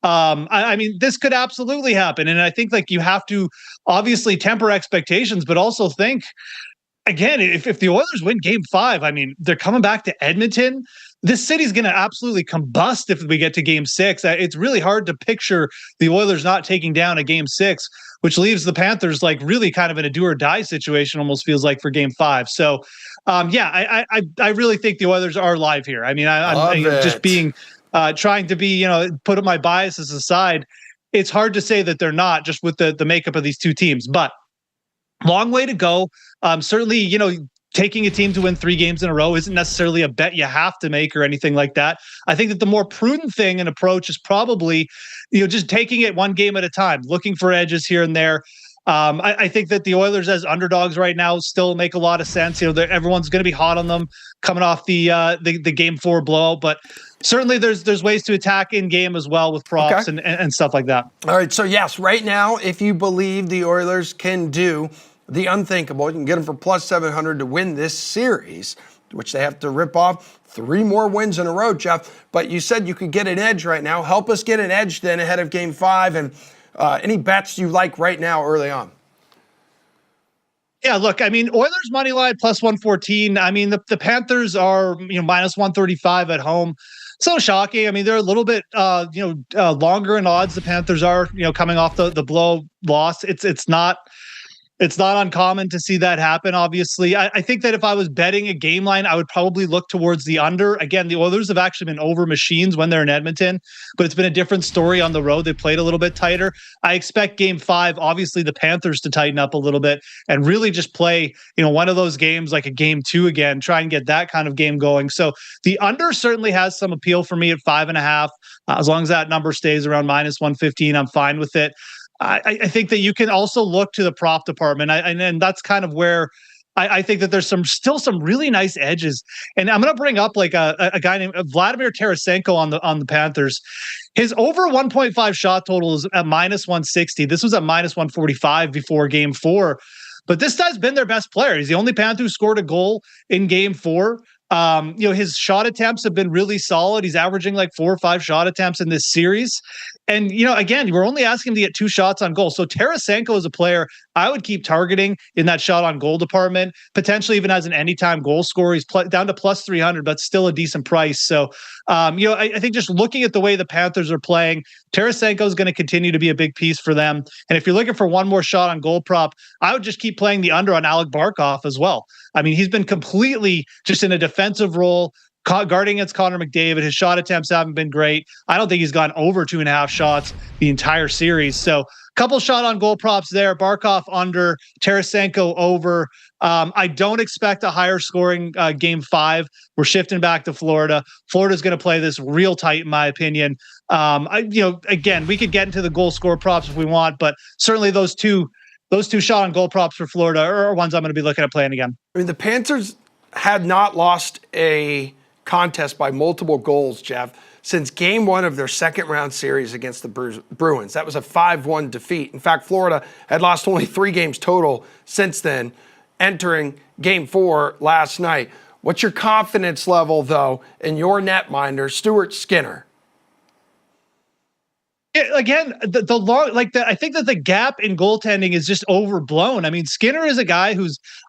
I mean, this could absolutely happen. And I think like you have to obviously temper expectations, but also think, again, if the Oilers win game 5, I mean, they're coming back to Edmonton. This city's going to absolutely combust if we get to game 6. It's really hard to picture the Oilers not taking down a game 6, which leaves the Panthers like really kind of in a do or die situation, almost feels like, for game 5. So, I really think the Oilers are live here. I mean, I'm just being trying to be, put my biases aside. It's hard to say that they're not, just with the makeup of these two teams, but long way to go. Certainly, taking a team to win 3 games in a row isn't necessarily a bet you have to make or anything like that. I think that the more prudent thing and approach is probably, just taking it one game at a time, looking for edges here and there. I think that the Oilers as underdogs right now still make a lot of sense. Everyone's going to be hot on them coming off the game 4 blowout, but certainly there's ways to attack in game as well with props and stuff like that. All right. So yes, right now, if you believe the Oilers can do the unthinkable, you can get them for plus 700 to win this series, which they have to rip off 3 more wins in a row, Jeff. But you said you could get an edge right now. Help us get an edge then ahead of game 5, and any bets you like right now early on. Yeah, look, I mean, Oilers money line plus 114. I mean, the Panthers are, minus 135 at home. So shocking. I mean, they're a little bit, longer in odds. The Panthers are, coming off the blow loss. It's not uncommon to see that happen, obviously. I think that if I was betting a game line, I would probably look towards the under. Again, the Oilers have actually been over machines when they're in Edmonton, but it's been a different story on the road. They played a little bit tighter. I expect game 5, obviously, the Panthers to tighten up a little bit and really just play, one of those games like a game 2 again, try and get that kind of game going. So the under certainly has some appeal for me at 5.5. As long as that number stays around minus 115, I'm fine with it. I think that you can also look to the prop department, and that's kind of where I think that there's still some really nice edges. And I'm going to bring up like a guy named Vladimir Tarasenko on the Panthers. His over 1.5 shot total is at minus 160. This was at minus 145 before game 4. But this guy's been their best player. He's the only Panther who scored a goal in game 4. His shot attempts have been really solid. He's averaging like 4 or 5 shot attempts in this series. And, again, we're only asking him to get 2 shots on goal. So Tarasenko is a player I would keep targeting in that shot on goal department, potentially even as an anytime goal scorer. He's down to plus 300, but still a decent price. So, I think just looking at the way the Panthers are playing, Tarasenko is going to continue to be a big piece for them. And if you're looking for one more shot on goal prop, I would just keep playing the under on Alec Barkov as well. I mean, he's been completely just in a defensive role, guarding against Connor McDavid. His shot attempts haven't been great. I don't think he's gone over 2.5 shots the entire series. So couple shot on goal props there. Barkov under, Tarasenko over. I don't expect a higher scoring game 5. We're shifting back to Florida. Florida's going to play this real tight, in my opinion. Again, we could get into the goal score props if we want, but certainly those two shot on goal props for Florida are ones I'm going to be looking at playing again. I mean, the Panthers had not lost a contest by multiple goals, Jeff, since game 1 of their second round series against the Bruins. That was a 5-1 defeat. In fact, Florida had lost only 3 games total since then, entering game 4 last night. What's your confidence level, though, in your netminder, Stuart Skinner? Again, I think that the gap in goaltending is just overblown. I mean, Skinner is a guy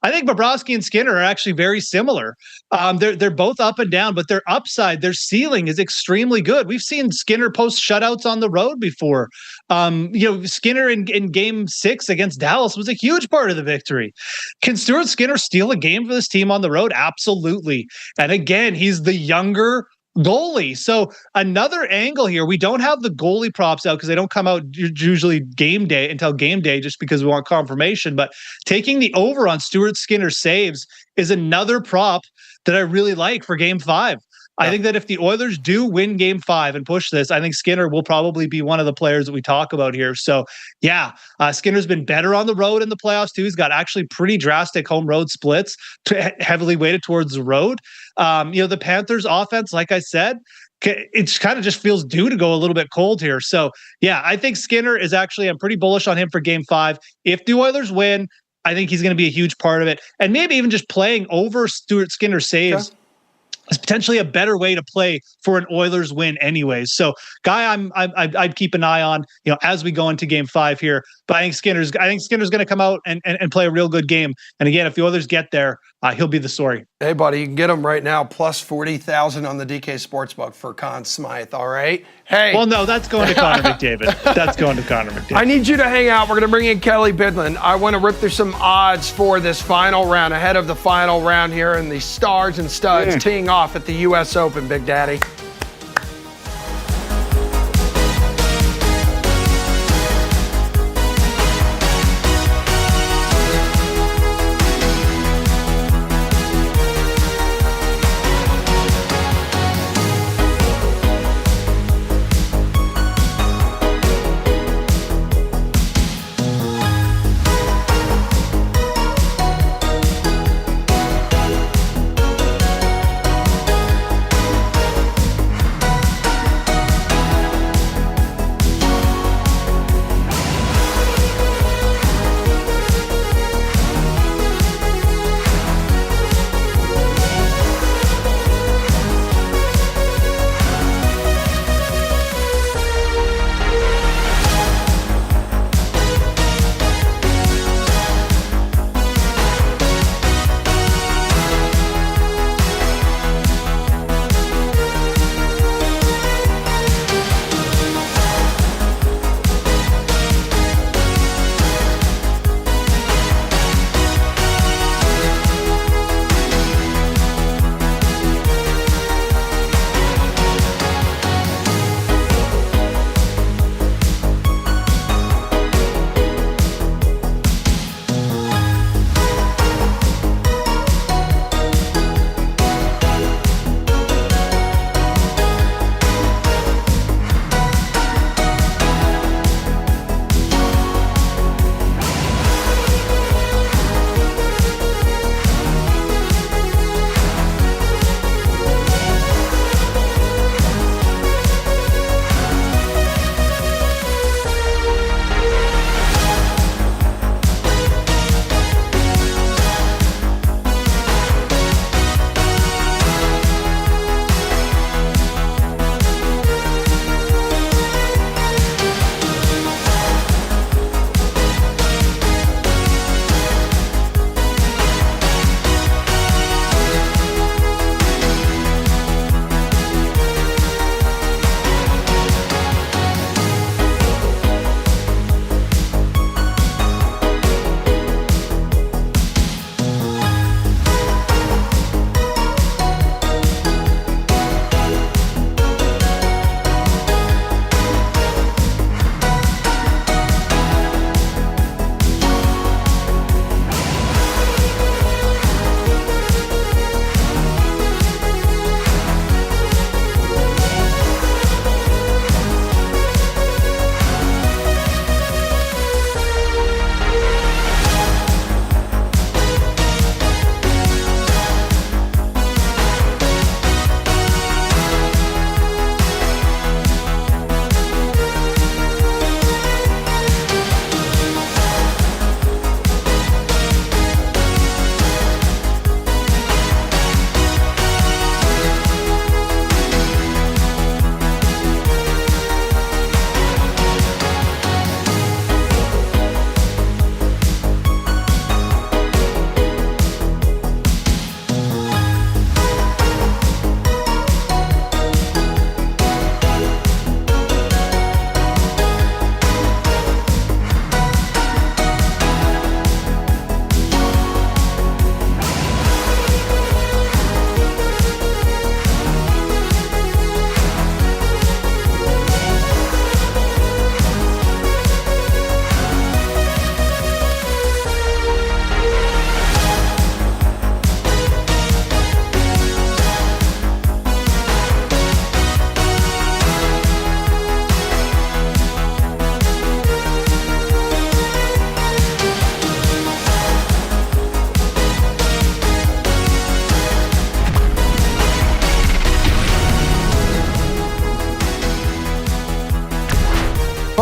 I think Bobrovsky and Skinner are actually very similar. They're both up and down, but their upside, their ceiling is extremely good. We've seen Skinner post shutouts on the road before. Skinner in game 6 against Dallas was a huge part of the victory. Can Stuart Skinner steal a game for this team on the road? Absolutely. And again, he's the younger goalie. So another angle here, we don't have the goalie props out because they don't come out usually until game day, just because we want confirmation. But taking the over on Stuart Skinner saves is another prop that I really like for game 5. I think that if the Oilers do win Game 5 and push this, I think Skinner will probably be one of the players that we talk about here. So, yeah, Skinner's been better on the road in the playoffs too. He's got actually pretty drastic home road splits, heavily weighted towards the road. The Panthers' offense, like I said, it kind of just feels due to go a little bit cold here. So, yeah, I think Skinner is actually, I'm pretty bullish on him for Game 5. If the Oilers win, I think he's going to be a huge part of it. And maybe even just playing over Stuart Skinner saves. Okay. Is potentially a better way to play for an Oilers win anyways. So guy I'd keep an eye on, as we go into Game 5 here. But I think Skinner's going to come out and play a real good game. And again, if the Oilers get there, he'll be the story. Hey, buddy, you can get him right now, plus 40,000 on the DK Sportsbook for Conn Smythe, all right? Hey. Well, no, that's going to Connor McDavid. That's going to Connor McDavid. I need you to hang out. We're going to bring in Kelly Bidlin. I want to rip through some odds for this final round, ahead of the final round here, and the stars and studs teeing off at the U.S. Open, Big Daddy.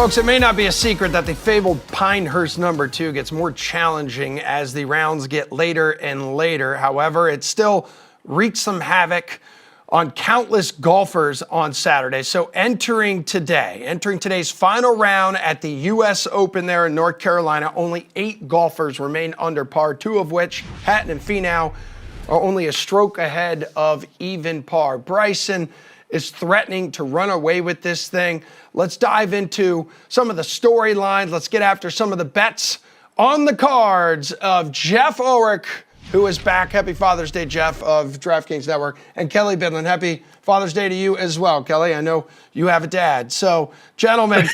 Folks, it may not be a secret that the fabled Pinehurst number 2 gets more challenging as the rounds get later and later. However, it still wreaks some havoc on countless golfers on Saturday. So entering today's final round at the U.S. Open there in North Carolina, only 8 golfers remain under par, 2 of which, Hatton and Finau, are only a stroke ahead of even par. Bryson is threatening to run away with this thing. Let's dive into some of the storylines. Let's get after some of the bets on the cards of Jeff Ulrich, who is back. Happy Father's Day, Jeff, of DraftKings Network. And Kelly Bidlin, happy Father's Day to you as well. Kelly, I know you have a dad. So, gentlemen,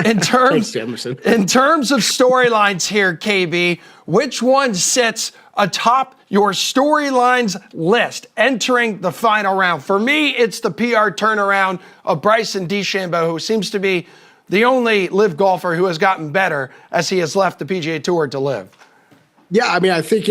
in terms of storylines here, KB, which one sits atop your storylines list entering the final round? For me, it's the PR turnaround of Bryson DeChambeau, who seems to be the only live golfer who has gotten better as he has left the PGA Tour to live. Yeah, I mean, I think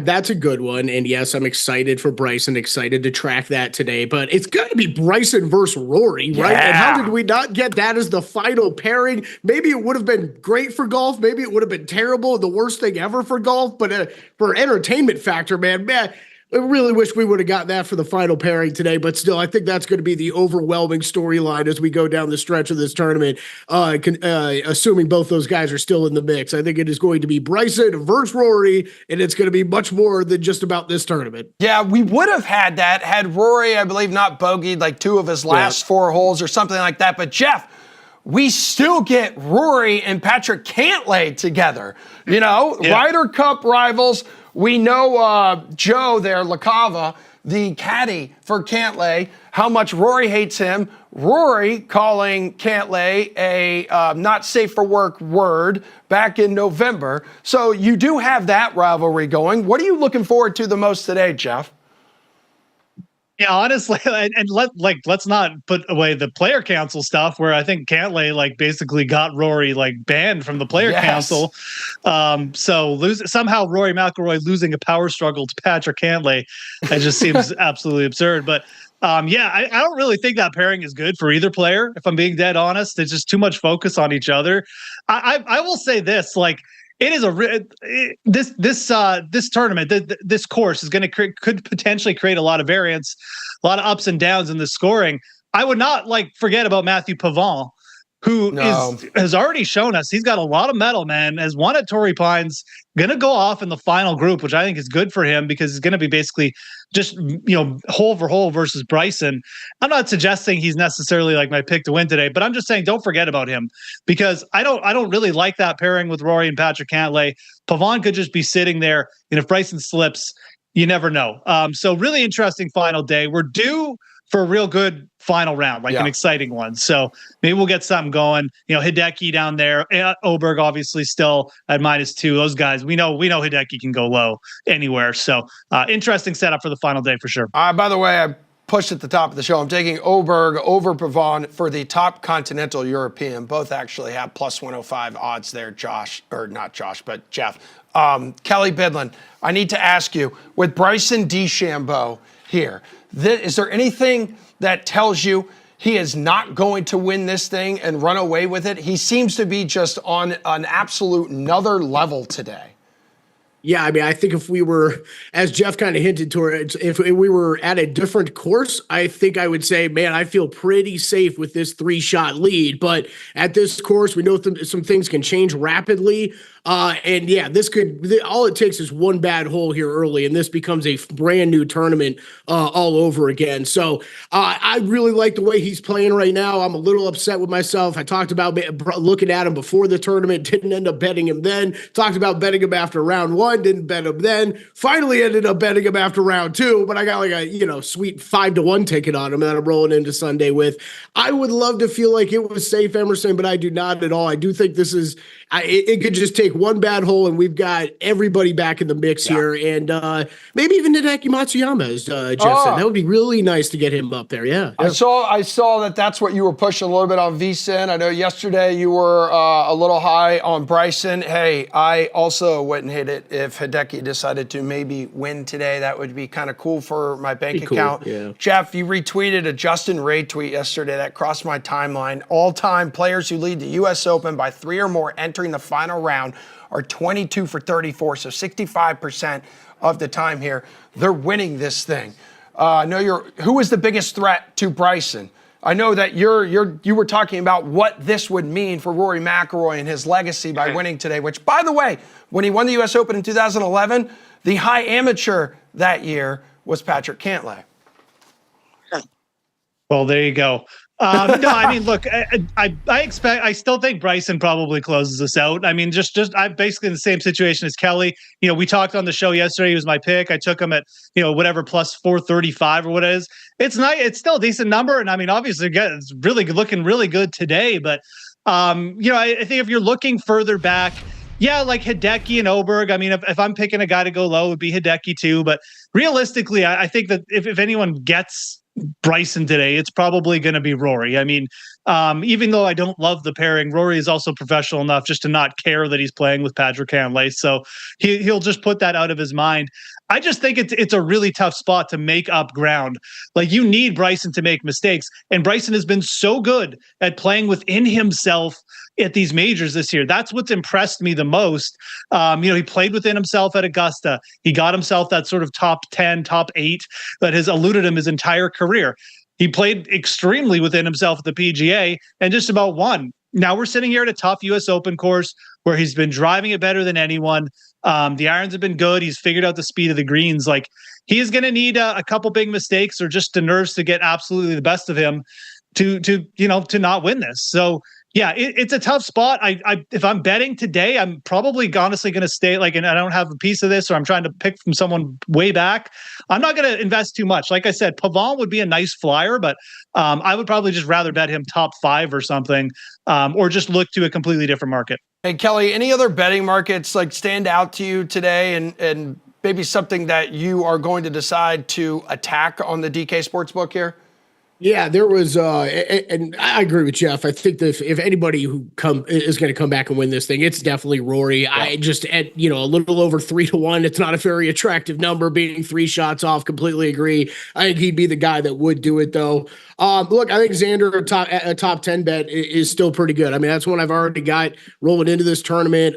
that's a good one. And yes, I'm excited for Bryson, excited to track that today. But it's got to be Bryson versus Rory, right? Yeah. And how did we not get that as the final pairing? Maybe it would have been great for golf. Maybe it would have been terrible, the worst thing ever for golf. But for entertainment factor, man, I really wish we would have gotten that for the final pairing today, but still, I think that's going to be the overwhelming storyline as we go down the stretch of this tournament, assuming both those guys are still in the mix. I think it is going to be Bryson versus Rory, and it's going to be much more than just about this tournament. Yeah, we would have had that had Rory, I believe, not bogeyed like 2 of his last 4 holes or something like that. But Jeff, we still get Rory and Patrick Cantlay together. Ryder Cup rivals. We know Joe there, LaCava, the caddy for Cantlay, how much Rory hates him. Rory calling Cantlay a not safe for work word back in November. So you do have that rivalry going. What are you looking forward to the most today, Jeff? Yeah, honestly, and let's not put away the player council stuff where I think Cantlay basically got Rory banned from the player council. So somehow Rory McIlroy losing a power struggle to Patrick Cantlay, it just seems absolutely absurd. But I don't really think that pairing is good for either player. If I'm being dead honest, there's just too much focus on each other. I will say this, it is this tournament, this course is going to could potentially create a lot of variance, a lot of ups and downs in the scoring. I would not forget about Matthew Pavon, who has already shown us he's got a lot of metal, man. Has won at Torrey Pines, going to go off in the final group, which I think is good for him because it's going to be basically just hole for hole versus Bryson. I'm not suggesting he's necessarily my pick to win today, but I'm just saying don't forget about him because I don't really like that pairing with Rory and Patrick Cantlay. Pavon could just be sitting there, and if Bryson slips, you never know. So really interesting final day. We're due for a real good final round, an exciting one. So maybe we'll get something going. Hideki down there, Oberg obviously still at -2. Those guys, we know Hideki can go low anywhere. So interesting setup for the final day for sure. By the way, I pushed at the top of the show. I'm taking Oberg over Pavon for the top continental European. Both actually have +105 odds there, Jeff. Kelly Bidlin, I need to ask you, with Bryson DeChambeau here, is there anything that tells you he is not going to win this thing and run away with it? He seems to be just on an absolute another level today. Yeah, I mean, I think if we were, as Jeff kind of hinted towards, if we were at a different course, I think I would say, man, I feel pretty safe with this 3-shot lead. But at this course, we know some things can change rapidly. And yeah, all it takes is one bad hole here early, and this becomes a brand new tournament all over again. So I really like the way he's playing right now. I'm a little upset with myself. I talked about looking at him before the tournament, didn't end up betting him then. Talked about betting him after round 1, didn't bet him then. Finally ended up betting him after round 2, but I got a sweet 5-1 ticket on him that I'm rolling into Sunday with. I would love to feel like it was safe, Emerson, but I do not at all. I do think this is it could just take take one bad hole and we've got everybody back in the mix here. And maybe even Hideki Matsuyama, as Jeff said. That would be really nice to get him up there. Yeah. I saw that that's what you were pushing a little bit on VSiN. I know yesterday you were a little high on Bryson. Hey, I also wouldn't hit it if Hideki decided to maybe win today. That would be kind of cool for my bank account. Cool. Yeah. Jeff, you retweeted a Justin Ray tweet yesterday that crossed my timeline. All-time players who lead the U.S. Open by 3 or more entering the final round are 22 for 34, so 65% of the time here, they're winning this thing. Who was the biggest threat to Bryson? I know that you were talking about what this would mean for Rory McIlroy and his legacy by winning today, which, by the way, when he won the U.S. Open in 2011, the high amateur that year was Patrick Cantlay. Well, there you go. No, I mean, look, I still think Bryson probably closes us out. I mean, I'm basically in the same situation as Kelly. We talked on the show yesterday. He was my pick. I took him at, whatever, plus 435 or what it is. It's nice. It's still a decent number. And I mean, obviously, again, it's looking really good today. But, I think if you're looking further back, yeah, like Hideki and Oberg. I mean, if I'm picking a guy to go low, it would be Hideki too. But realistically, I think that if anyone gets Bryson today, it's probably going to be Rory. I mean, even though I don't love the pairing, Rory is also professional enough just to not care that he's playing with Patrick Cantlay. So he'll just put that out of his mind. I just think it's a really tough spot to make up ground. Like, you need Bryson to make mistakes. And Bryson has been so good at playing within himself at these majors this year. That's what's impressed me the most. He played within himself at Augusta. He got himself that sort of top 10, top 8 that has eluded him his entire career. He played extremely within himself at the PGA and just about won. Now we're sitting here at a tough U.S. Open course where he's been driving it better than anyone. The irons have been good. He's figured out the speed of the greens. Like, he is going to need a couple big mistakes or just the nerves to get absolutely the best of him to not win this. So, yeah, it's a tough spot. If I'm betting today, I'm probably honestly going to stay and I don't have a piece of this, or I'm trying to pick from someone way back. I'm not going to invest too much. Like I said, Pavon would be a nice flyer, but I would probably just rather bet him top 5 or something, or just look to a completely different market. Hey, Kelly, any other betting markets stand out to you today, and maybe something that you are going to decide to attack on the DK Sportsbook here? Yeah, there was, and I agree with Jeff. I think that if anybody who is going to come back and win this thing, it's definitely Rory. Yeah. I just at a little over 3-1. It's not a very attractive number, being 3 shots off. Completely agree. I think he'd be the guy that would do it though. Look, I think Xander a top 10 bet is still pretty good. I mean, that's one I've already got rolling into this tournament.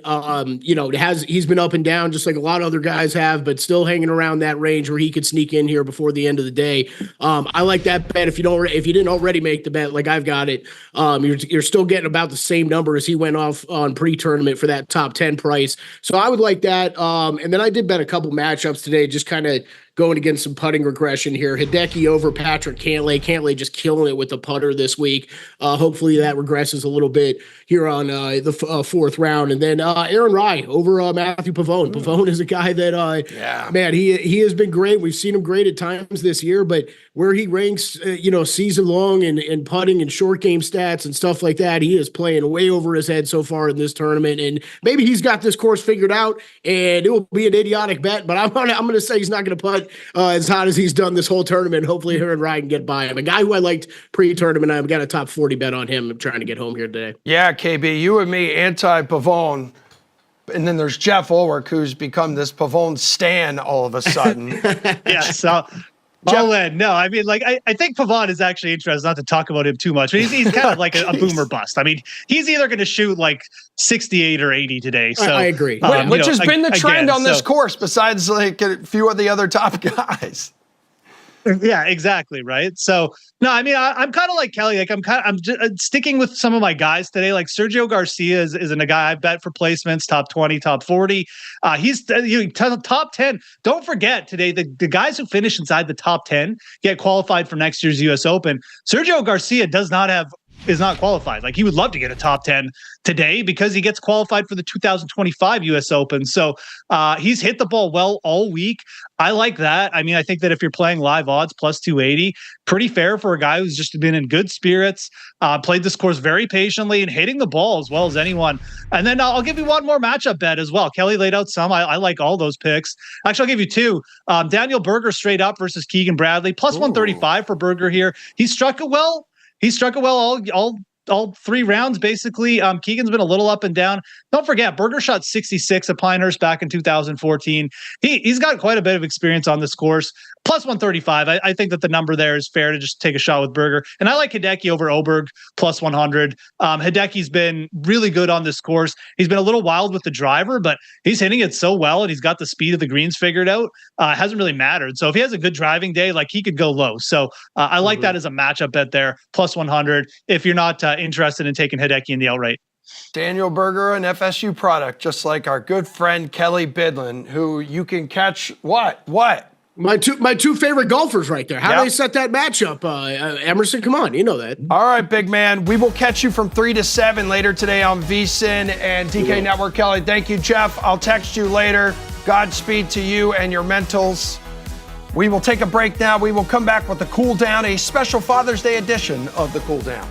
He's been up and down just like a lot of other guys have, but still hanging around that range where he could sneak in here before the end of the day. I like that bet. If you didn't already make the bet, like I've got it, you're still getting about the same number as he went off on pre-tournament for that top 10 price. So I would like that. And then I did bet a couple matchups today, just kind of going against some putting regression here. Hideki over Patrick Cantlay. Cantlay just killing it with the putter this week. Hopefully that regresses a little bit here on the fourth round. And then Aaron Rai over Matthew Pavone. Pavone is a guy that, man, he has been great. We've seen him great at times this year, but where he ranks, season long and putting and short game stats and stuff like that, he is playing way over his head so far in this tournament. And maybe he's got this course figured out, and it will be an idiotic bet, but I'm going to say he's not going to putt as hot as he's done this whole tournament. Hopefully Aaron Rai can get by him. A guy who I liked pre-tournament, I've got a top 40 bet on him. I'm trying to get home here today. Yeah, KB, you and me, anti-Pavone. And then there's Jeff Ulrich, who's become this Pavone stan all of a sudden. Yeah, so all in. No, I mean, I think Pavon is actually interesting, not to talk about him too much, but he's kind of like a boomer bust. I mean, he's either going to shoot 68 or 80 today. So I agree. Which has been the trend on this course, besides a few of the other top guys. Yeah, exactly. Right. So, no, I mean, I'm kind of like Kelly. I'm sticking with some of my guys today. Like Sergio Garcia is a guy I bet for placements, top 20, top 40. He's top 10. Don't forget today, the guys who finish inside the top 10 get qualified for next year's U.S. Open. Sergio Garcia does not have is not qualified. Like, he would love to get a top 10 today because he gets qualified for the 2025 US Open. So he's hit the ball well all week. I like that. I mean, I think that if you're playing live odds plus 280, pretty fair for a guy who's just been in good spirits, played this course very patiently and hitting the ball as well as anyone. And then I'll give you one more matchup bet as well. Kelly laid out some. I like all those picks. Actually, I'll give you two. Daniel Berger straight up versus Keegan Bradley, plus 135 for Berger here. He struck it well. All 3 rounds, basically. Keegan's been a little up and down. Don't forget, Berger shot 66 at Pinehurst back in 2014. He's got quite a bit of experience on this course. Plus 135. I think that the number there is fair to just take a shot with Berger. And I like Hideki over Oberg, plus 100. Hideki's been really good on this course. He's been a little wild with the driver, but he's hitting it so well, and he's got the speed of the greens figured out. It hasn't really mattered. So if he has a good driving day, like, he could go low. So I like that as a matchup bet there, plus 100, if you're not interested in taking Hideki in the outright. Daniel Berger, an FSU product, just like our good friend Kelly Bidlin, who you can catch what? My two favorite golfers right there. How do they set that matchup? Emerson, come on, you know that. All right, big man. We will catch you from 3 to 7 later today on VSiN and DK Network. Kelly, thank you, Jeff. I'll text you later. Godspeed to you and your mentals. We will take a break now. We will come back with the Cool Down, a special Father's Day edition of the Cool Down.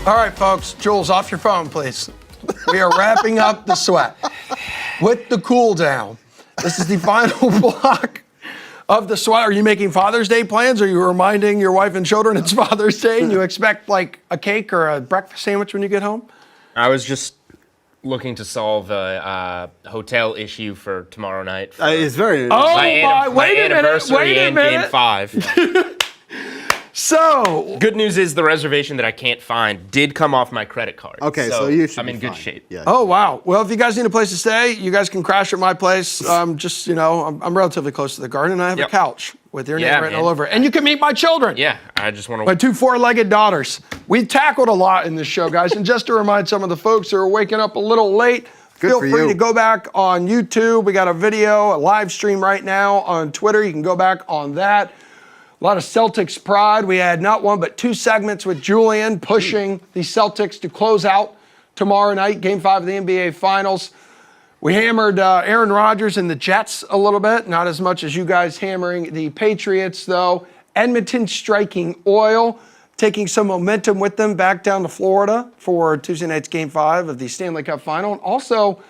All right, folks. Jules, off your phone, please. We are wrapping up the sweat with the cool down. This is the final block of the sweat. Are you making Father's Day plans? Are you reminding your wife and children it's Father's Day and you expect like a cake or a breakfast sandwich when you get home? I was just looking to solve a hotel issue for tomorrow night. For It's very. my anniversary and Game 5. So, Good news is the reservation that I can't find did come off my credit card. Okay, so you should I'm be in good fine. shape. Yeah. oh wow. Well, if you guys need a place to stay, you guys can crash at my place. Just, I'm relatively close to the garden and I have a Yep. couch with your name Yeah, written man. all over it. And you can meet my children. Yeah, I just want My to. two four-legged daughters. We've tackled a lot in this show, guys. And just to remind some of the folks who are waking up a little late, feel for free you. to go back on YouTube. We got a video, a live stream right now on Twitter. You can go back on that. A lot of Celtics pride. We had not one, but two segments with Julian pushing the Celtics to close out tomorrow night, Game 5 of the NBA Finals. We hammered Aaron Rodgers and the Jets a little bit, not as much as you guys hammering the Patriots, though. Edmonton striking oil, taking some momentum with them back down to Florida for Tuesday night's Game 5 of the Stanley Cup Final. And also,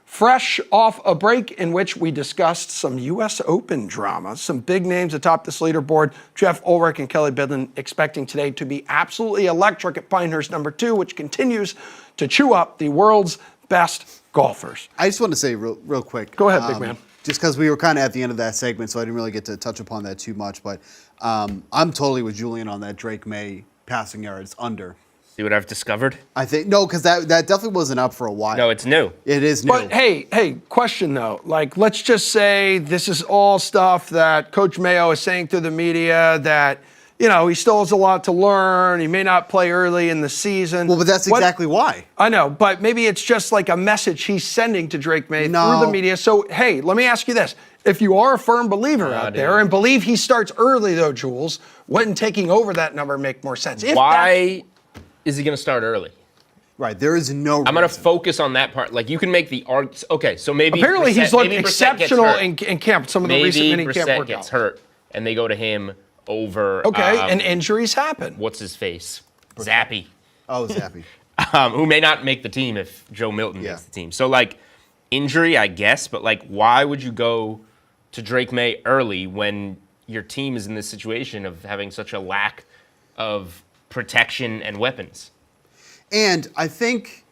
fresh off a break in which we discussed some U.S. Open drama, some big names atop this leaderboard. Jeff Ulrich and Kelly Bidlin expecting today to be absolutely electric at Pinehurst number 2, which continues to chew up the world's best golfers. I just want to say real quick. Go ahead, big man. Just because we were kind of at the end of that segment, so I didn't really get to touch upon that too much. But I'm totally with Julian on that Drake May passing yards under. See what I've discovered? I think no, because that definitely wasn't up for a while. No, it's new. It is new. But hey, question though. Like, let's just say this is all stuff that Coach Mayo is saying to the media that, he still has a lot to learn. He may not play early in the season. Well, but that's exactly why. I know, but maybe it's just like a message he's sending to Drake May through the media. So, hey, let me ask you this. If you are a firm believer out there and believe he starts early, though, Jules, wouldn't taking over that number make more sense? Why is he going to start early? Right, there is no. I'm going to focus on that part. Like, you can make the argument. Okay, so maybe Apparently, Brissett- he's looked maybe Brissett exceptional gets hurt. in camp. Some of the recent Maybe mini camp Brissett workouts. gets hurt, and they go to him over. Okay, and injuries happen. What's his face? Zappy. Oh, Zappy. Who may not make the team if Joe Milton Yeah. makes the team. So, like, injury, I guess, but, like, why would you go to Drake May early when your team is in this situation of having such a lack of protection and weapons? And I think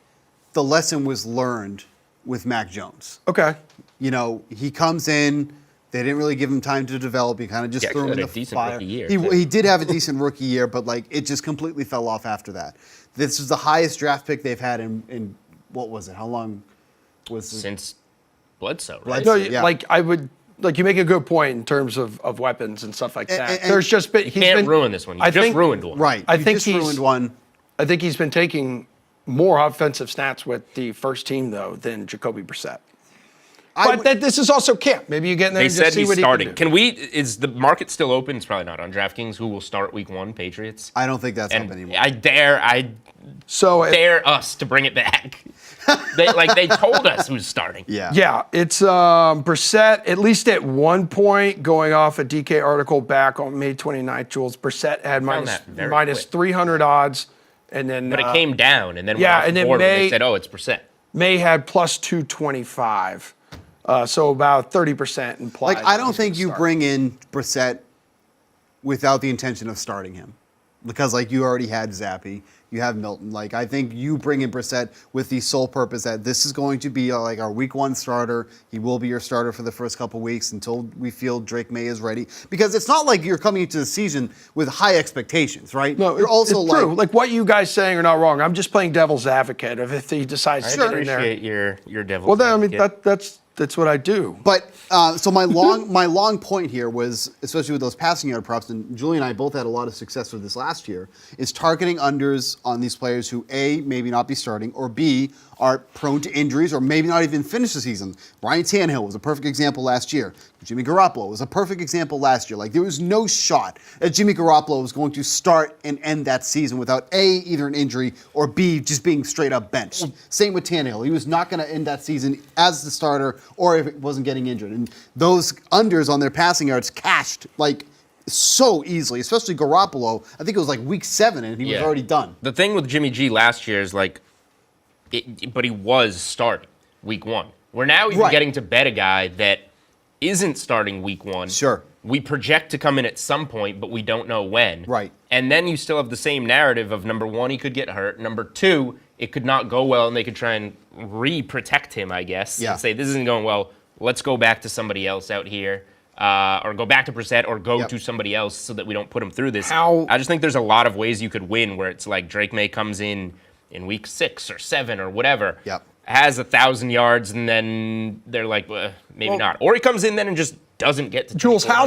the lesson was learned with Mac Jones. Okay. He comes in. They didn't really give him time to develop. He kind of just Yeah, threw him had in a the decent fire. rookie year, He too. did have a decent rookie year, but like it just completely fell off after that. This is the highest draft pick they've had in what was it? How long was it? Since Bledsoe, right? No, Yeah. you make a good point in terms of weapons and stuff like that. and There's just been You can't ruin this one. You just ruined one. Right. I you think just ruined one. I think he's been taking more offensive stats with the first team though than Jacoby Brissett. But this is also camp. Maybe you get in there They and said just see he's what starting. he can do. Can we? Is the market still open? It's probably not on DraftKings. Who will start Week 1? Patriots. I don't think that's up And anymore. I dare So us to bring it back. They told us who's starting. yeah. yeah, it's Brissett, at least at one point, going off a DK article back on May 29th, Jules, Brissett had minus that very quick. 300 odds. And then But it came down, and then yeah, went off and the then board when May- they said, "Oh, it's Brissett." May had plus 225. So about 30% implied. Like I that don't he's think gonna you start. bring in Brissett without the intention of starting him, because like you already had Zappy, you have Milton. Like I think you bring in Brissett with the sole purpose that this is going to be like our Week 1 starter. He will be your starter for the first couple weeks until we feel Drake May is ready. Because it's not like you're coming into the season with high expectations, right? No, you're also it's true. Like what you guys saying are not wrong. I'm just playing devil's advocate of if he decides to I get in there. appreciate your devil. Well, then, I mean that's what I do. But so my long point here was, especially with those passing yard props, and Julie and I both had a lot of success with this last year, is targeting unders on these players who A, maybe not be starting, or B, are prone to injuries, or maybe not even finish the season. Ryan Tannehill was a perfect example last year. Jimmy Garoppolo was a perfect example last year. Like there was no shot that Jimmy Garoppolo was going to start and end that season without A, either an injury, or B, just being straight up benched. Same with Tannehill. He was not going to end that season as the starter or if it wasn't getting injured. And those unders on their passing yards cashed like so easily, especially Garoppolo. I think it was like week 7 and he was already done. The thing with Jimmy G last year is like, but he was starting week 1. We're now even getting to bet a guy that isn't starting week 1. Sure. We project to come in at some point, but we don't know when. Right. And then you still have the same narrative of number 1, he could get hurt. Number 2, it could not go well, and they could try and re-protect him, I guess. Yeah. And say, this isn't going well. Let's go back to somebody else out here. Or go back to Brissett or go to somebody else so that we don't put him through this. I just think there's a lot of ways you could win where it's like Drake May comes in week 6 or 7 or whatever. Yep. Has 1,000 yards, and then they're like, maybe not. Or he comes in then and just doesn't get to Jules, how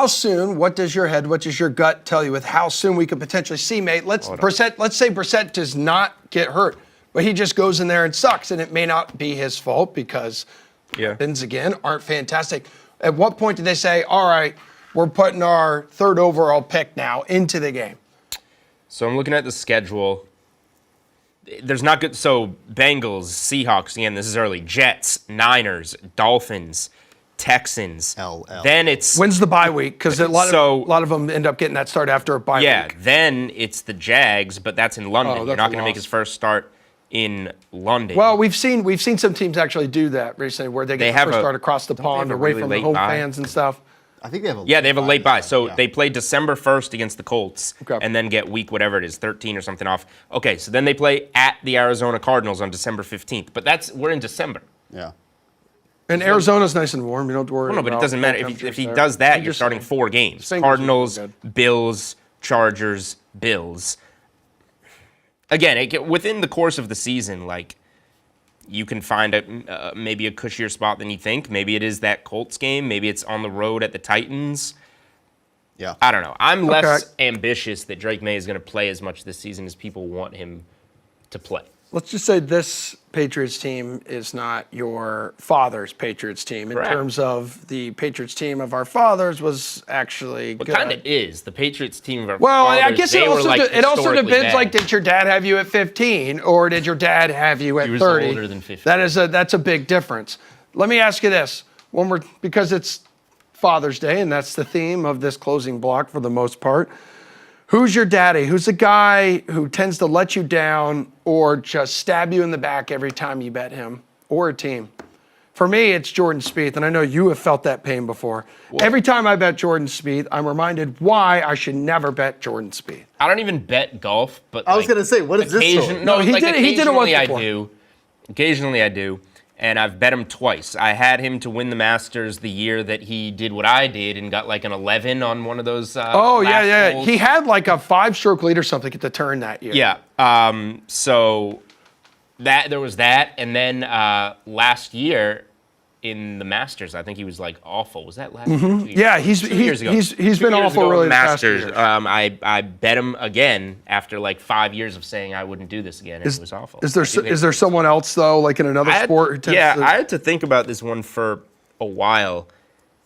soon, what does your gut tell you with how soon we could potentially see, mate? Let's say Brissett does not get hurt, but he just goes in there and sucks, and it may not be his fault because weapons, again, aren't fantastic. At what point do they say, all right, we're putting our 3rd overall pick now into the game? So I'm looking at the schedule. There's not good. So Bengals, Seahawks, again, this is early. Jets, Niners, Dolphins, Texans. Then it's when's the bye week? Because a lot of them end up getting that start after a bye week. Yeah, then it's the Jags, but that's in London. You're not going to make his first start in London. Well, we've seen some teams actually do that recently, where they get the first start across the pond, away from the home fans and stuff. I think they have a they have a late bye. So they play December 1st against the Colts, and then get week whatever it is, 13 or something off. Okay, so then they play at the Arizona Cardinals on December 15th. But we're in December. Yeah. And Arizona's nice and warm. You don't worry. No, but it doesn't matter. If he does that, you're starting 4 games. Cardinals, Bills, Chargers, Bills. Again, within the course of the season, like, you can find maybe a cushier spot than you think. Maybe it is that Colts game. Maybe it's on the road at the Titans. Yeah. I don't know. I'm less ambitious that Drake May is going to play as much this season as people want him to play. Let's just say this Patriots team is not your father's Patriots team. In terms of the Patriots team of our fathers was actually good. It kind of is. The Patriots team of our fathers, I guess it also depends. Bad. Like, did your dad have you at 15 or did your dad have you at 30? He was older than 15. That's a big difference. Let me ask you this. Because it's Father's Day and that's the theme of this closing block for the most part. Who's your daddy? Who's the guy who tends to let you down or just stab you in the back every time you bet him or a team? For me, it's Jordan Spieth, and I know you have felt that pain before. Well, every time I bet Jordan Spieth, I'm reminded why I should never bet Jordan Spieth. I don't even bet golf, but I was going to say, what is this story? No, he did it once before. Occasionally I do. And I've bet him twice. I had him to win the Masters the year that he did what I did and got like an 11 on one of those. Holes. He had like a 5-stroke lead or something at the turn that year. Yeah. So there was that, and then last year in the Masters, I think he was like awful. Was that last year? 2 years? Yeah, 2 years ago. He's been awful really. Masters. I bet him again after like 5 years of saying I wouldn't do this again, and it was awful. Is there someone else though, like in another sport? Who tends I had to think about this one for a while.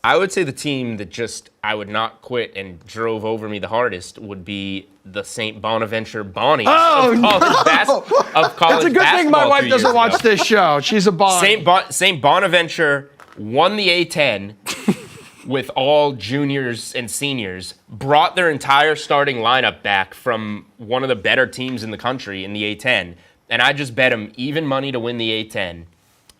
I would say the team that I would not quit and drove over me the hardest would be the St. Bonaventure Bonnies of college It's a good thing my wife doesn't watch this show. She's a Bonnie. St. Bonaventure won the A10 with all juniors and seniors, brought their entire starting lineup back from one of the better teams in the country in the A10, and I just bet them even money to win the A10.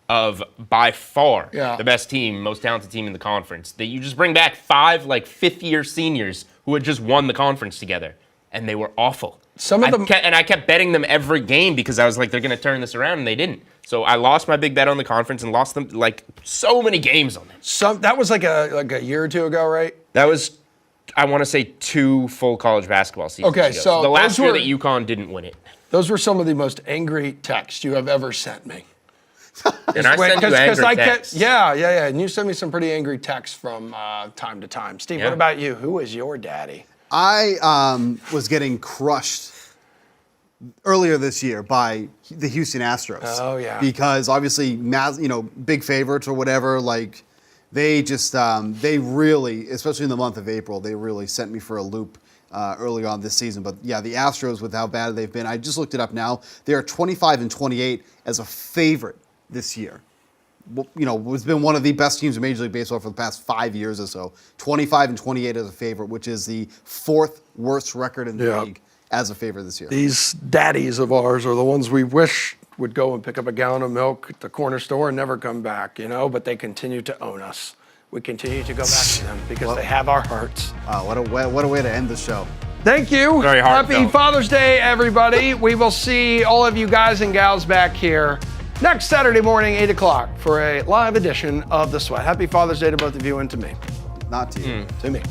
Of by far the best team, most talented team in the conference. That you just bring back 5 like 5th-year seniors who had just won the conference together, and they were awful. I kept betting them every game because I was like, they're going to turn this around, and they didn't. So I lost my big bet on the conference and lost them like so many games on them. That was like a year or two ago, right? That was, I want to say, 2 full college basketball seasons ago. So the last year that UConn didn't win it. Those were some of the most angry texts you have ever sent me. And I send you angry texts. Yeah. And you send me some pretty angry texts from time to time. Steve, what about you? Who is your daddy? I was getting crushed earlier this year by the Houston Astros. Oh, yeah. Because obviously, big favorites or whatever, like they just, they really, especially in the month of April, they really sent me for a loop. Early on this season. But yeah, the Astros, with how bad they've been, I just looked it up now. They are 25-28 as a favorite this year. has been one of the best teams in Major League Baseball for the past 5 years or so. 25-28 as a favorite, which is the 4th worst record in the league as a favorite this year. These daddies of ours are the ones we wish would go and pick up a gallon of milk at the corner store and never come back, but they continue to own us. We continue to go back to them because they have our hearts. Wow, what a way to end the show. Thank you. Very heartfelt. Happy Father's Day, everybody. We will see all of you guys and gals back here next Saturday morning, 8 o'clock, for a live edition of The Sweat. Happy Father's Day to both of you and to me. Not to you. To me.